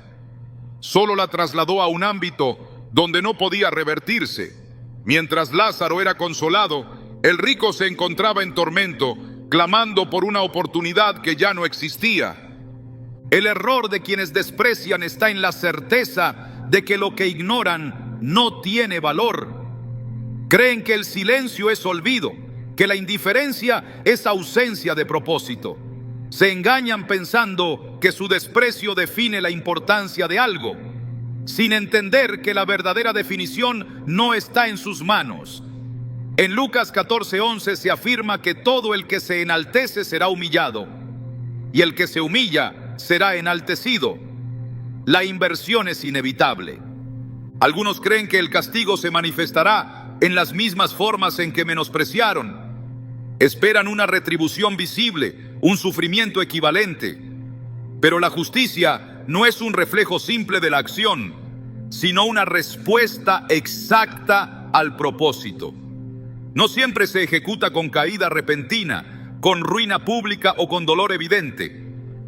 Speaker 1: solo la trasladó a un ámbito donde no podía revertirse. Mientras Lázaro era consolado, el rico se encontraba en tormento, clamando por una oportunidad que ya no existía. El error de quienes desprecian está en la certeza de que lo que ignoran no tiene valor. Creen que el silencio es olvido, que la indiferencia es ausencia de propósito. Se engañan pensando que su desprecio define la importancia de algo, sin entender que la verdadera definición no está en sus manos. En Lucas 14:11 se afirma que todo el que se enaltece será humillado, y el que se humilla será enaltecido. La inversión es inevitable. Algunos creen que el castigo se manifestará en las mismas formas en que menospreciaron. Esperan una retribución visible, un sufrimiento equivalente. Pero la justicia no es un reflejo simple de la acción, sino una respuesta exacta al propósito. No siempre se ejecuta con caída repentina, con ruina pública o con dolor evidente.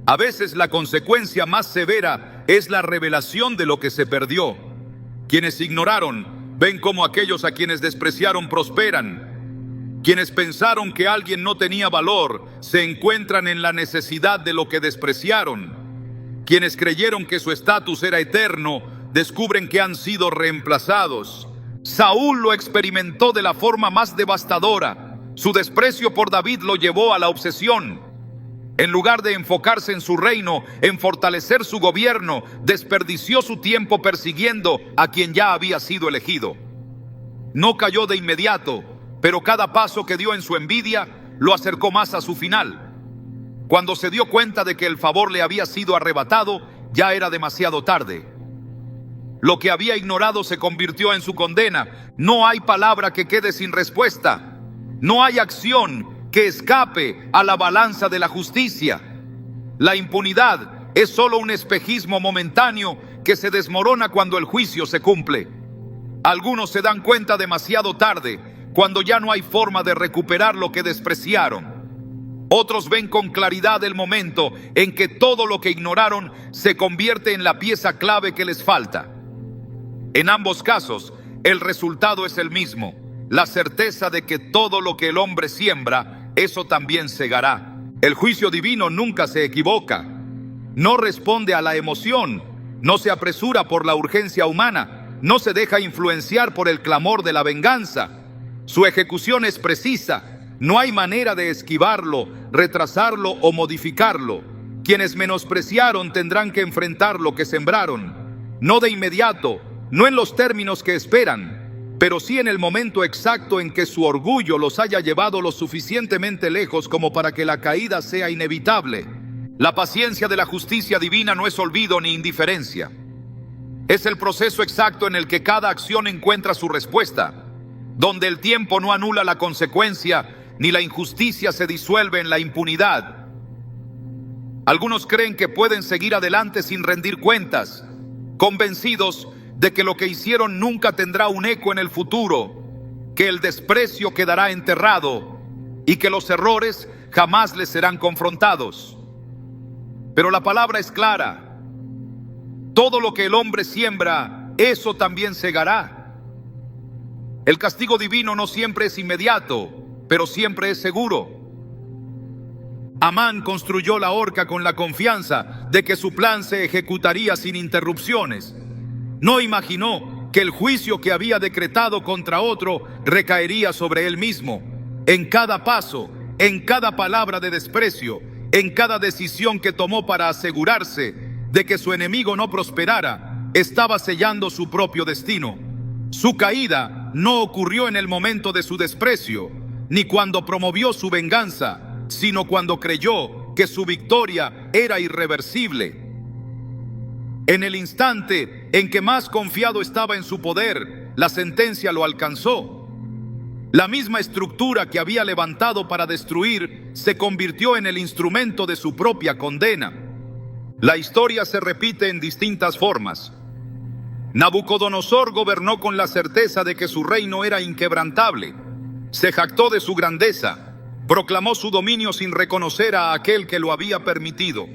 Speaker 1: A veces la consecuencia más severa es la revelación de lo que se perdió. Quienes ignoraron ven cómo aquellos a quienes despreciaron prosperan. Quienes pensaron que alguien no tenía valor se encuentran en la necesidad de lo que despreciaron. Quienes creyeron que su estatus era eterno descubren que han sido reemplazados. Saúl lo experimentó de la forma más devastadora. Su desprecio por David lo llevó a la obsesión. En lugar de enfocarse en su reino, en fortalecer su gobierno, desperdició su tiempo persiguiendo a quien ya había sido elegido. No cayó de inmediato, pero cada paso que dio en su envidia lo acercó más a su final. Cuando se dio cuenta de que el favor le había sido arrebatado, ya era demasiado tarde. Lo que había ignorado se convirtió en su condena. No hay palabra que quede sin respuesta. No hay acción que escape a la balanza de la justicia. La impunidad es solo un espejismo momentáneo que se desmorona cuando el juicio se cumple. Algunos se dan cuenta demasiado tarde, cuando ya no hay forma de recuperar lo que despreciaron. Otros ven con claridad el momento en que todo lo que ignoraron se convierte en la pieza clave que les falta. En ambos casos, el resultado es el mismo: la certeza de que todo lo que el hombre siembra, eso también segará. El juicio divino nunca se equivoca. No responde a la emoción, no se apresura por la urgencia humana, no se deja influenciar por el clamor de la venganza. Su ejecución es precisa. No hay manera de esquivarlo, retrasarlo o modificarlo. Quienes menospreciaron tendrán que enfrentar lo que sembraron. No de inmediato, no en los términos que esperan, pero sí en el momento exacto en que su orgullo los haya llevado lo suficientemente lejos como para que la caída sea inevitable. La paciencia de la justicia divina no es olvido ni indiferencia. Es el proceso exacto en el que cada acción encuentra su respuesta, donde el tiempo no anula la consecuencia, ni la injusticia se disuelve en la impunidad. Algunos creen que pueden seguir adelante sin rendir cuentas, convencidos de que lo que hicieron nunca tendrá un eco en el futuro, que el desprecio quedará enterrado y que los errores jamás les serán confrontados. Pero la palabra es clara: todo lo que el hombre siembra, eso también segará. El castigo divino no siempre es inmediato, pero siempre es seguro. Amán construyó la horca con la confianza de que su plan se ejecutaría sin interrupciones. No imaginó que el juicio que había decretado contra otro recaería sobre él mismo. En cada paso, en cada palabra de desprecio, en cada decisión que tomó para asegurarse de que su enemigo no prosperara, estaba sellando su propio destino. Su caída no ocurrió en el momento de su desprecio, ni cuando promovió su venganza, sino cuando creyó que su victoria era irreversible. En el instante en que más confiado estaba en su poder, la sentencia lo alcanzó. La misma estructura que había levantado para destruir se convirtió en el instrumento de su propia condena. La historia se repite en distintas formas. Nabucodonosor gobernó con la certeza de que su reino era inquebrantable. Se jactó de su grandeza, proclamó su dominio sin reconocer a aquel que lo había permitido.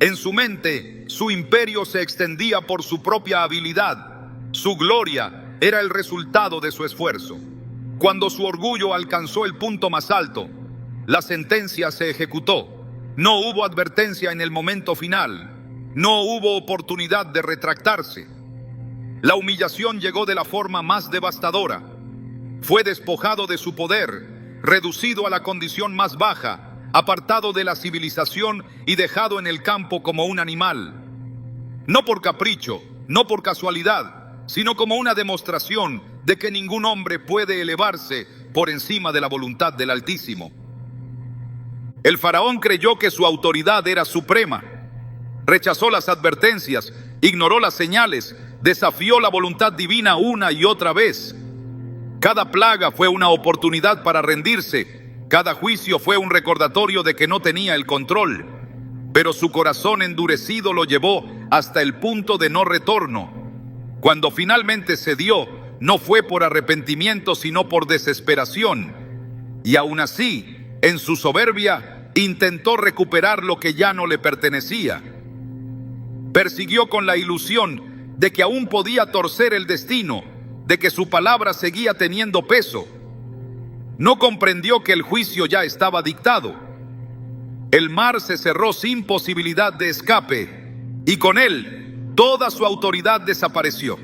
Speaker 1: En su mente, su imperio se extendía por su propia habilidad. Su gloria era el resultado de su esfuerzo. Cuando su orgullo alcanzó el punto más alto, la sentencia se ejecutó. No hubo advertencia en el momento final. No hubo oportunidad de retractarse. La humillación llegó de la forma más devastadora. Fue despojado de su poder, reducido a la condición más baja, apartado de la civilización y dejado en el campo como un animal. No por capricho, no por casualidad, sino como una demostración de que ningún hombre puede elevarse por encima de la voluntad del Altísimo. El faraón creyó que su autoridad era suprema. Rechazó las advertencias, ignoró las señales, desafió la voluntad divina una y otra vez. Cada plaga fue una oportunidad para rendirse. Cada juicio fue un recordatorio de que no tenía el control. Pero su corazón endurecido lo llevó hasta el punto de no retorno. Cuando finalmente cedió, no fue por arrepentimiento, sino por desesperación. Y aún así, en su soberbia, intentó recuperar lo que ya no le pertenecía. Persiguió con la ilusión de que aún podía torcer el destino, de que su palabra seguía teniendo peso. No comprendió que el juicio ya estaba dictado. El mar se cerró sin posibilidad de escape, y con él toda su autoridad desapareció.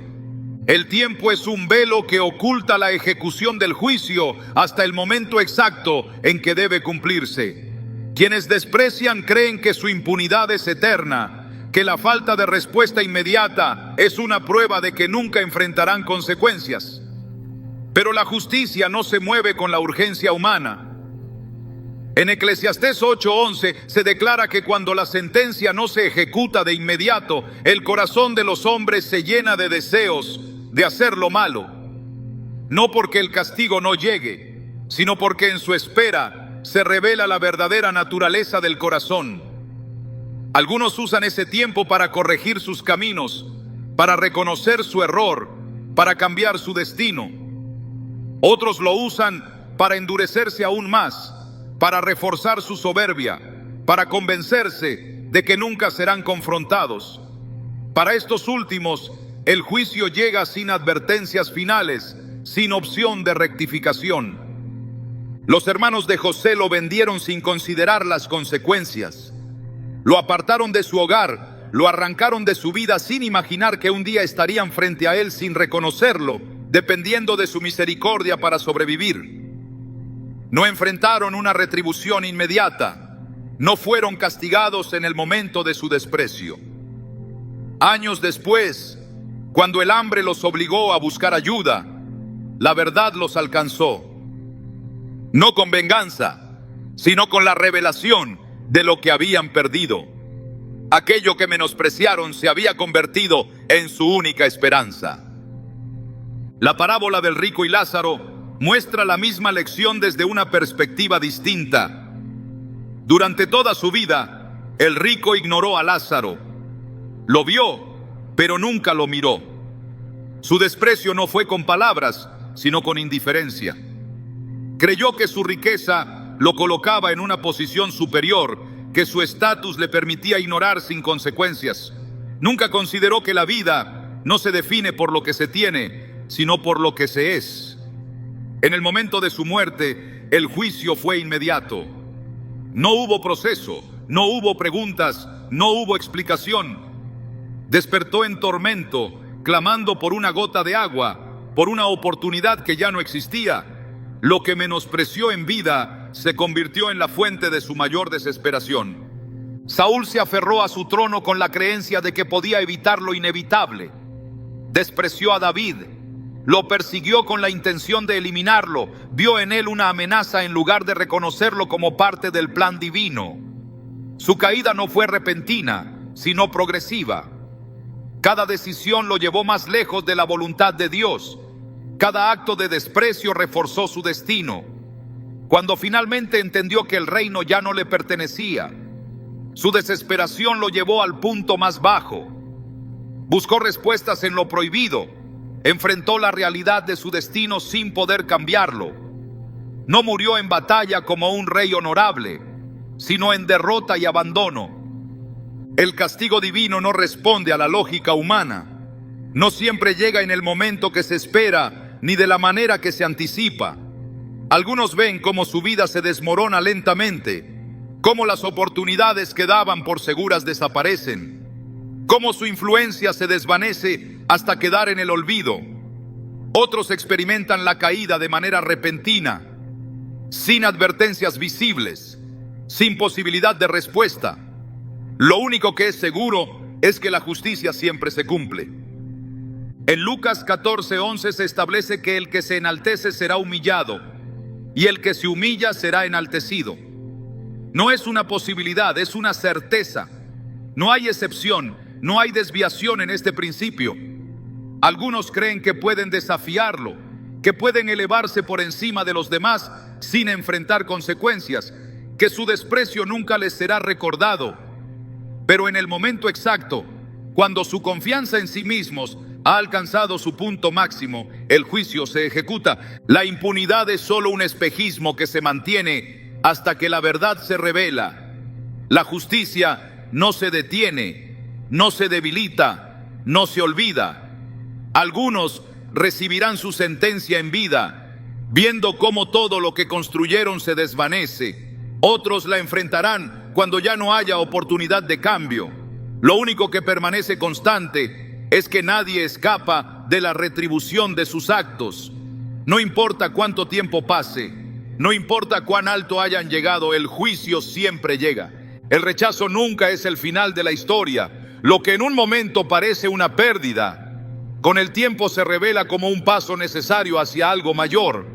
Speaker 1: El tiempo es un velo que oculta la ejecución del juicio hasta el momento exacto en que debe cumplirse. Quienes desprecian creen que su impunidad es eterna, que la falta de respuesta inmediata es una prueba de que nunca enfrentarán consecuencias. Pero la justicia no se mueve con la urgencia humana. En Eclesiastés 8:11 se declara que cuando la sentencia no se ejecuta de inmediato, el corazón de los hombres se llena de deseos de hacer lo malo. No porque el castigo no llegue, sino porque en su espera se revela la verdadera naturaleza del corazón. Algunos usan ese tiempo para corregir sus caminos, para reconocer su error, para cambiar su destino. Otros lo usan para endurecerse aún más, para reforzar su soberbia, para convencerse de que nunca serán confrontados. Para estos últimos, el juicio llega sin advertencias finales, sin opción de rectificación. Los hermanos de José lo vendieron sin considerar las consecuencias. Lo apartaron de su hogar, lo arrancaron de su vida sin imaginar que un día estarían frente a él sin reconocerlo, dependiendo de su misericordia para sobrevivir. No enfrentaron una retribución inmediata, no fueron castigados en el momento de su desprecio. Años después, cuando el hambre los obligó a buscar ayuda, la verdad los alcanzó. No con venganza, sino con la revelación de lo que habían perdido. Aquello que menospreciaron se había convertido en su única esperanza. La parábola del rico y Lázaro muestra la misma lección desde una perspectiva distinta. Durante toda su vida, el rico ignoró a Lázaro. Lo vio, pero nunca lo miró. Su desprecio no fue con palabras, sino con indiferencia. Creyó que su riqueza lo colocaba en una posición superior, que su estatus le permitía ignorar sin consecuencias. Nunca consideró que la vida no se define por lo que se tiene, sino por lo que se es. En el momento de su muerte, el juicio fue inmediato. No hubo proceso, no hubo preguntas, no hubo explicación. Despertó en tormento, clamando por una gota de agua, por una oportunidad que ya no existía. Lo que menospreció en vida se convirtió en la fuente de su mayor desesperación. Saúl se aferró a su trono con la creencia de que podía evitar lo inevitable. Despreció a David, lo persiguió con la intención de eliminarlo, vio en él una amenaza en lugar de reconocerlo como parte del plan divino. Su caída no fue repentina, sino progresiva. Cada decisión lo llevó más lejos de la voluntad de Dios. Cada acto de desprecio reforzó su destino. Cuando finalmente entendió que el reino ya no le pertenecía, su desesperación lo llevó al punto más bajo. Buscó respuestas en lo prohibido, enfrentó la realidad de su destino sin poder cambiarlo. No murió en batalla como un rey honorable, sino en derrota y abandono. El castigo divino no responde a la lógica humana. No siempre llega en el momento que se espera, ni de la manera que se anticipa. Algunos ven cómo su vida se desmorona lentamente, cómo las oportunidades que daban por seguras desaparecen, cómo su influencia se desvanece hasta quedar en el olvido. Otros experimentan la caída de manera repentina, sin advertencias visibles, sin posibilidad de respuesta. Lo único que es seguro es que la justicia siempre se cumple. En Lucas 14:11 se establece que el que se enaltece será humillado, y el que se humilla será enaltecido. No es una posibilidad, es una certeza. No hay excepción, no hay desviación en este principio. Algunos creen que pueden desafiarlo, que pueden elevarse por encima de los demás sin enfrentar consecuencias, que su desprecio nunca les será recordado. Pero en el momento exacto, cuando su confianza en sí mismos ha alcanzado su punto máximo, el juicio se ejecuta. La impunidad es solo un espejismo que se mantiene hasta que la verdad se revela. La justicia no se detiene, no se debilita, no se olvida. Algunos recibirán su sentencia en vida, viendo cómo todo lo que construyeron se desvanece. Otros la enfrentarán cuando ya no haya oportunidad de cambio. Lo único que permanece constante es que nadie escapa de la retribución de sus actos. No importa cuánto tiempo pase, no importa cuán alto hayan llegado, el juicio siempre llega. El rechazo nunca es el final de la historia. Lo que en un momento parece una pérdida, con el tiempo se revela como un paso necesario hacia algo mayor.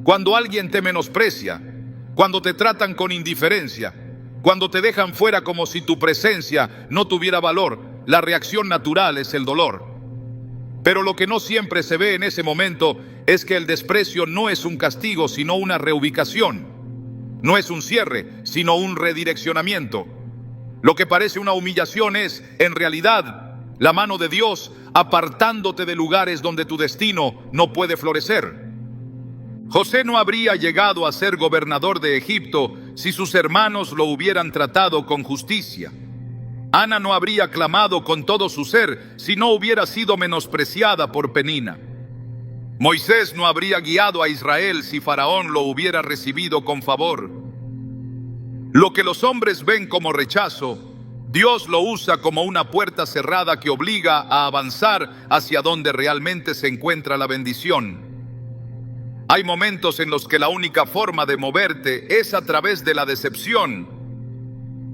Speaker 1: Cuando alguien te menosprecia, cuando te tratan con indiferencia, cuando te dejan fuera como si tu presencia no tuviera valor, la reacción natural es el dolor. Pero lo que no siempre se ve en ese momento es que el desprecio no es un castigo, sino una reubicación. No es un cierre, sino un redireccionamiento. Lo que parece una humillación es, en realidad, la mano de Dios apartándote de lugares donde tu destino no puede florecer. José no habría llegado a ser gobernador de Egipto si sus hermanos lo hubieran tratado con justicia. Ana no habría clamado con todo su ser si no hubiera sido menospreciada por Penina. Moisés no habría guiado a Israel si Faraón lo hubiera recibido con favor. Lo que los hombres ven como rechazo, Dios lo usa como una puerta cerrada que obliga a avanzar hacia donde realmente se encuentra la bendición. Hay momentos en los que la única forma de moverte es a través de la decepción.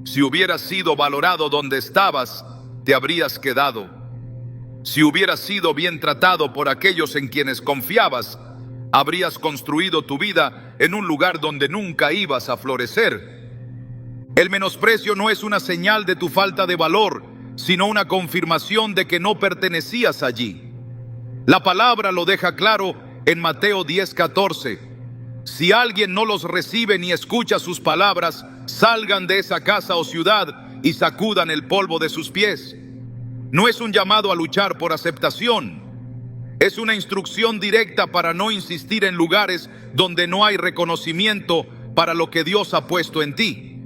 Speaker 1: Si hubieras sido valorado donde estabas, te habrías quedado. Si hubieras sido bien tratado por aquellos en quienes confiabas, habrías construido tu vida en un lugar donde nunca ibas a florecer. El menosprecio no es una señal de tu falta de valor, sino una confirmación de que no pertenecías allí. La palabra lo deja claro en Mateo 10:14. Si alguien no los recibe ni escucha sus palabras, salgan de esa casa o ciudad y sacudan el polvo de sus pies. No es un llamado a luchar por aceptación. Es una instrucción directa para no insistir en lugares donde no hay reconocimiento para lo que Dios ha puesto en ti.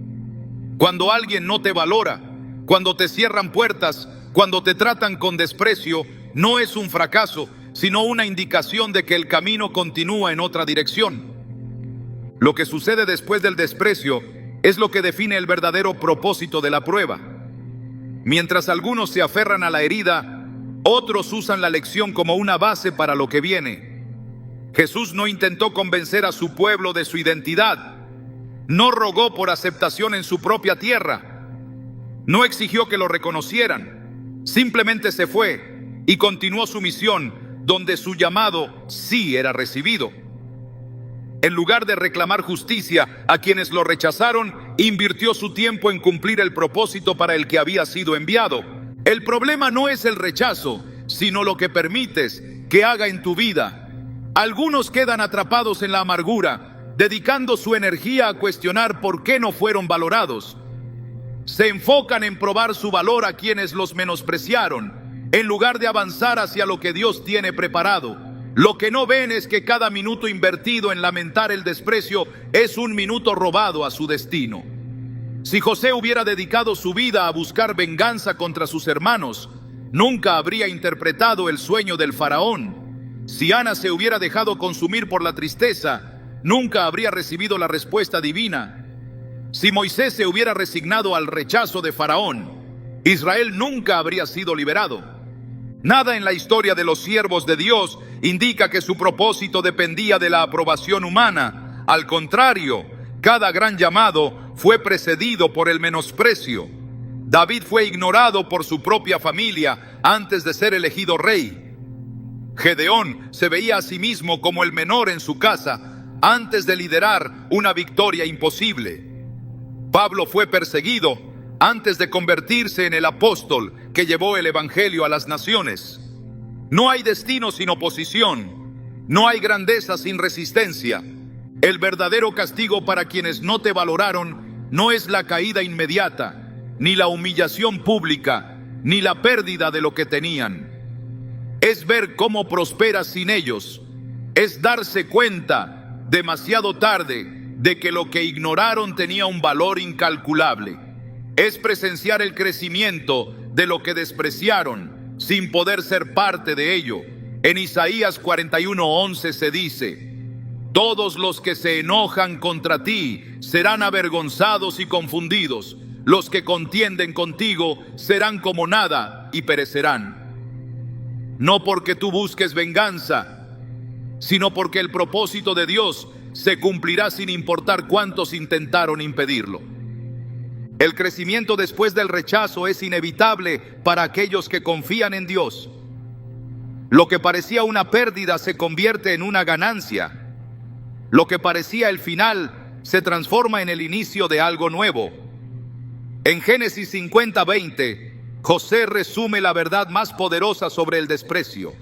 Speaker 1: Cuando alguien no te valora, cuando te cierran puertas, cuando te tratan con desprecio, no es un fracaso, sino una indicación de que el camino continúa en otra dirección. Lo que sucede después del desprecio es lo que define el verdadero propósito de la prueba. Mientras algunos se aferran a la herida, otros usan la lección como una base para lo que viene. Jesús no intentó convencer a su pueblo de su identidad, no rogó por aceptación en su propia tierra, no exigió que lo reconocieran, simplemente se fue y continuó su misión donde su llamado sí era recibido. En lugar de reclamar justicia a quienes lo rechazaron, invirtió su tiempo en cumplir el propósito para el que había sido enviado. El problema no es el rechazo, sino lo que permites que haga en tu vida. Algunos quedan atrapados en la amargura, dedicando su energía a cuestionar por qué no fueron valorados. Se enfocan en probar su valor a quienes los menospreciaron, en lugar de avanzar hacia lo que Dios tiene preparado. Lo que no ven es que cada minuto invertido en lamentar el desprecio es un minuto robado a su destino. Si José hubiera dedicado su vida a buscar venganza contra sus hermanos, nunca habría interpretado el sueño del faraón. Si Ana se hubiera dejado consumir por la tristeza, nunca habría recibido la respuesta divina. Si Moisés se hubiera resignado al rechazo de Faraón, Israel nunca habría sido liberado. Nada en la historia de los siervos de Dios indica que su propósito dependía de la aprobación humana. Al contrario, cada gran llamado fue precedido por el menosprecio. David fue ignorado por su propia familia antes de ser elegido rey. Gedeón se veía a sí mismo como el menor en su casa antes de liderar una victoria imposible. Pablo fue perseguido antes de convertirse en el apóstol que llevó el evangelio a las naciones. No hay destino sin oposición, no hay grandeza sin resistencia. El verdadero castigo para quienes no te valoraron no es la caída inmediata, ni la humillación pública, ni la pérdida de lo que tenían. Es ver cómo prosperas sin ellos, es darse cuenta demasiado tarde de que lo que ignoraron tenía un valor incalculable. Es presenciar el crecimiento de lo que despreciaron sin poder ser parte de ello. En Isaías 41:11 se dice: todos los que se enojan contra ti serán avergonzados y confundidos. Los que contienden contigo serán como nada y perecerán. No porque tú busques venganza, sino porque el propósito de Dios se cumplirá sin importar cuántos intentaron impedirlo. El crecimiento después del rechazo es inevitable para aquellos que confían en Dios. Lo que parecía una pérdida se convierte en una ganancia. Lo que parecía el final se transforma en el inicio de algo nuevo. En Génesis 50:20, José resume la verdad más poderosa sobre el desprecio.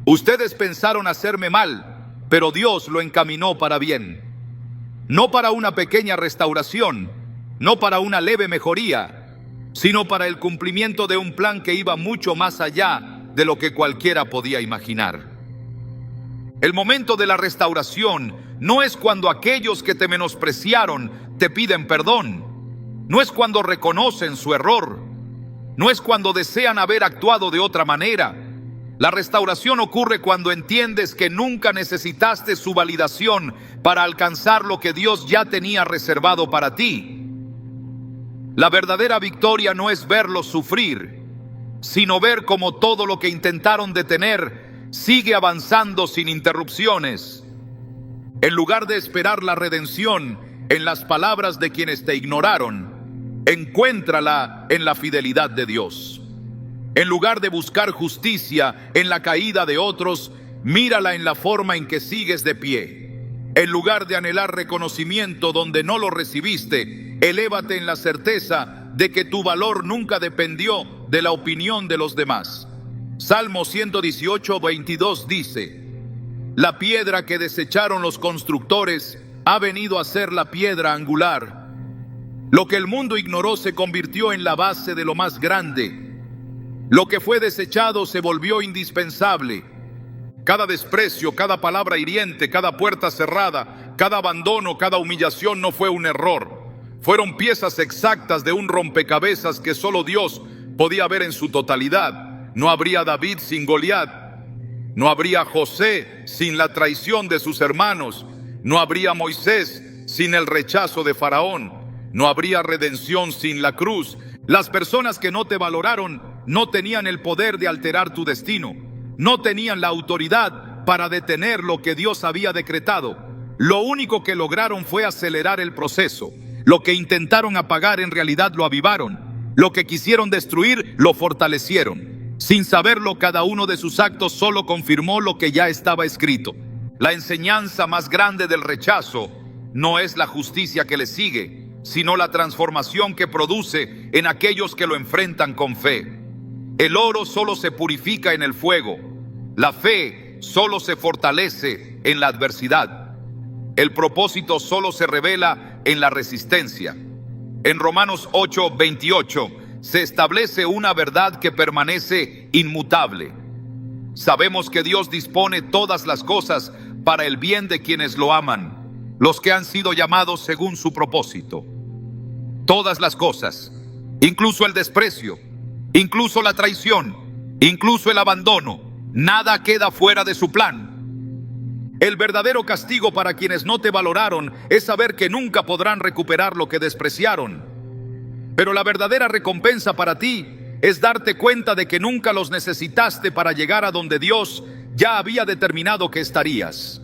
Speaker 1: Ustedes pensaron hacerme mal, pero Dios lo encaminó para bien. No para una pequeña restauración, no para una leve mejoría, sino para el cumplimiento de un plan que iba mucho más allá de lo que cualquiera podía imaginar. El momento de la restauración no es cuando aquellos que te menospreciaron te piden perdón, no es cuando reconocen su error, no es cuando desean haber actuado de otra manera. La restauración ocurre cuando entiendes que nunca necesitaste su validación para alcanzar lo que Dios ya tenía reservado para ti. La verdadera victoria no es verlos sufrir, sino ver cómo todo lo que intentaron detener sigue avanzando sin interrupciones. En lugar de esperar la redención en las palabras de quienes te ignoraron, encuéntrala en la fidelidad de Dios. En lugar de buscar justicia en la caída de otros, mírala en la forma en que sigues de pie. En lugar de anhelar reconocimiento donde no lo recibiste, elévate en la certeza de que tu valor nunca dependió de la opinión de los demás. Salmo 118:22 dice: la piedra que desecharon los constructores ha venido a ser la piedra angular. Lo que el mundo ignoró se convirtió en la base de lo más grande. Lo que fue desechado se volvió indispensable. Cada desprecio, cada palabra hiriente, cada puerta cerrada, cada abandono, cada humillación no fue un error. Fueron piezas exactas de un rompecabezas que solo Dios podía ver en su totalidad. No habría David sin Goliat. No habría José sin la traición de sus hermanos. No habría Moisés sin el rechazo de Faraón. No habría redención sin la cruz. Las personas que no te valoraron no tenían el poder de alterar tu destino. No tenían la autoridad para detener lo que Dios había decretado. Lo único que lograron fue acelerar el proceso. Lo que intentaron apagar en realidad lo avivaron. Lo que quisieron destruir lo fortalecieron. Sin saberlo, cada uno de sus actos solo confirmó lo que ya estaba escrito. La enseñanza más grande del rechazo no es la justicia que le sigue, sino la transformación que produce en aquellos que lo enfrentan con fe. El oro solo se purifica en el fuego. La fe solo se fortalece en la adversidad. El propósito solo se revela en la resistencia. En Romanos 8:28 se establece una verdad que permanece inmutable. Sabemos que Dios dispone todas las cosas para el bien de quienes lo aman, los que han sido llamados según su propósito. Todas las cosas, incluso el desprecio, incluso la traición, incluso el abandono, nada queda fuera de su plan. El verdadero castigo para quienes no te valoraron es saber que nunca podrán recuperar lo que despreciaron. Pero la verdadera recompensa para ti es darte cuenta de que nunca los necesitaste para llegar a donde Dios ya había determinado que estarías.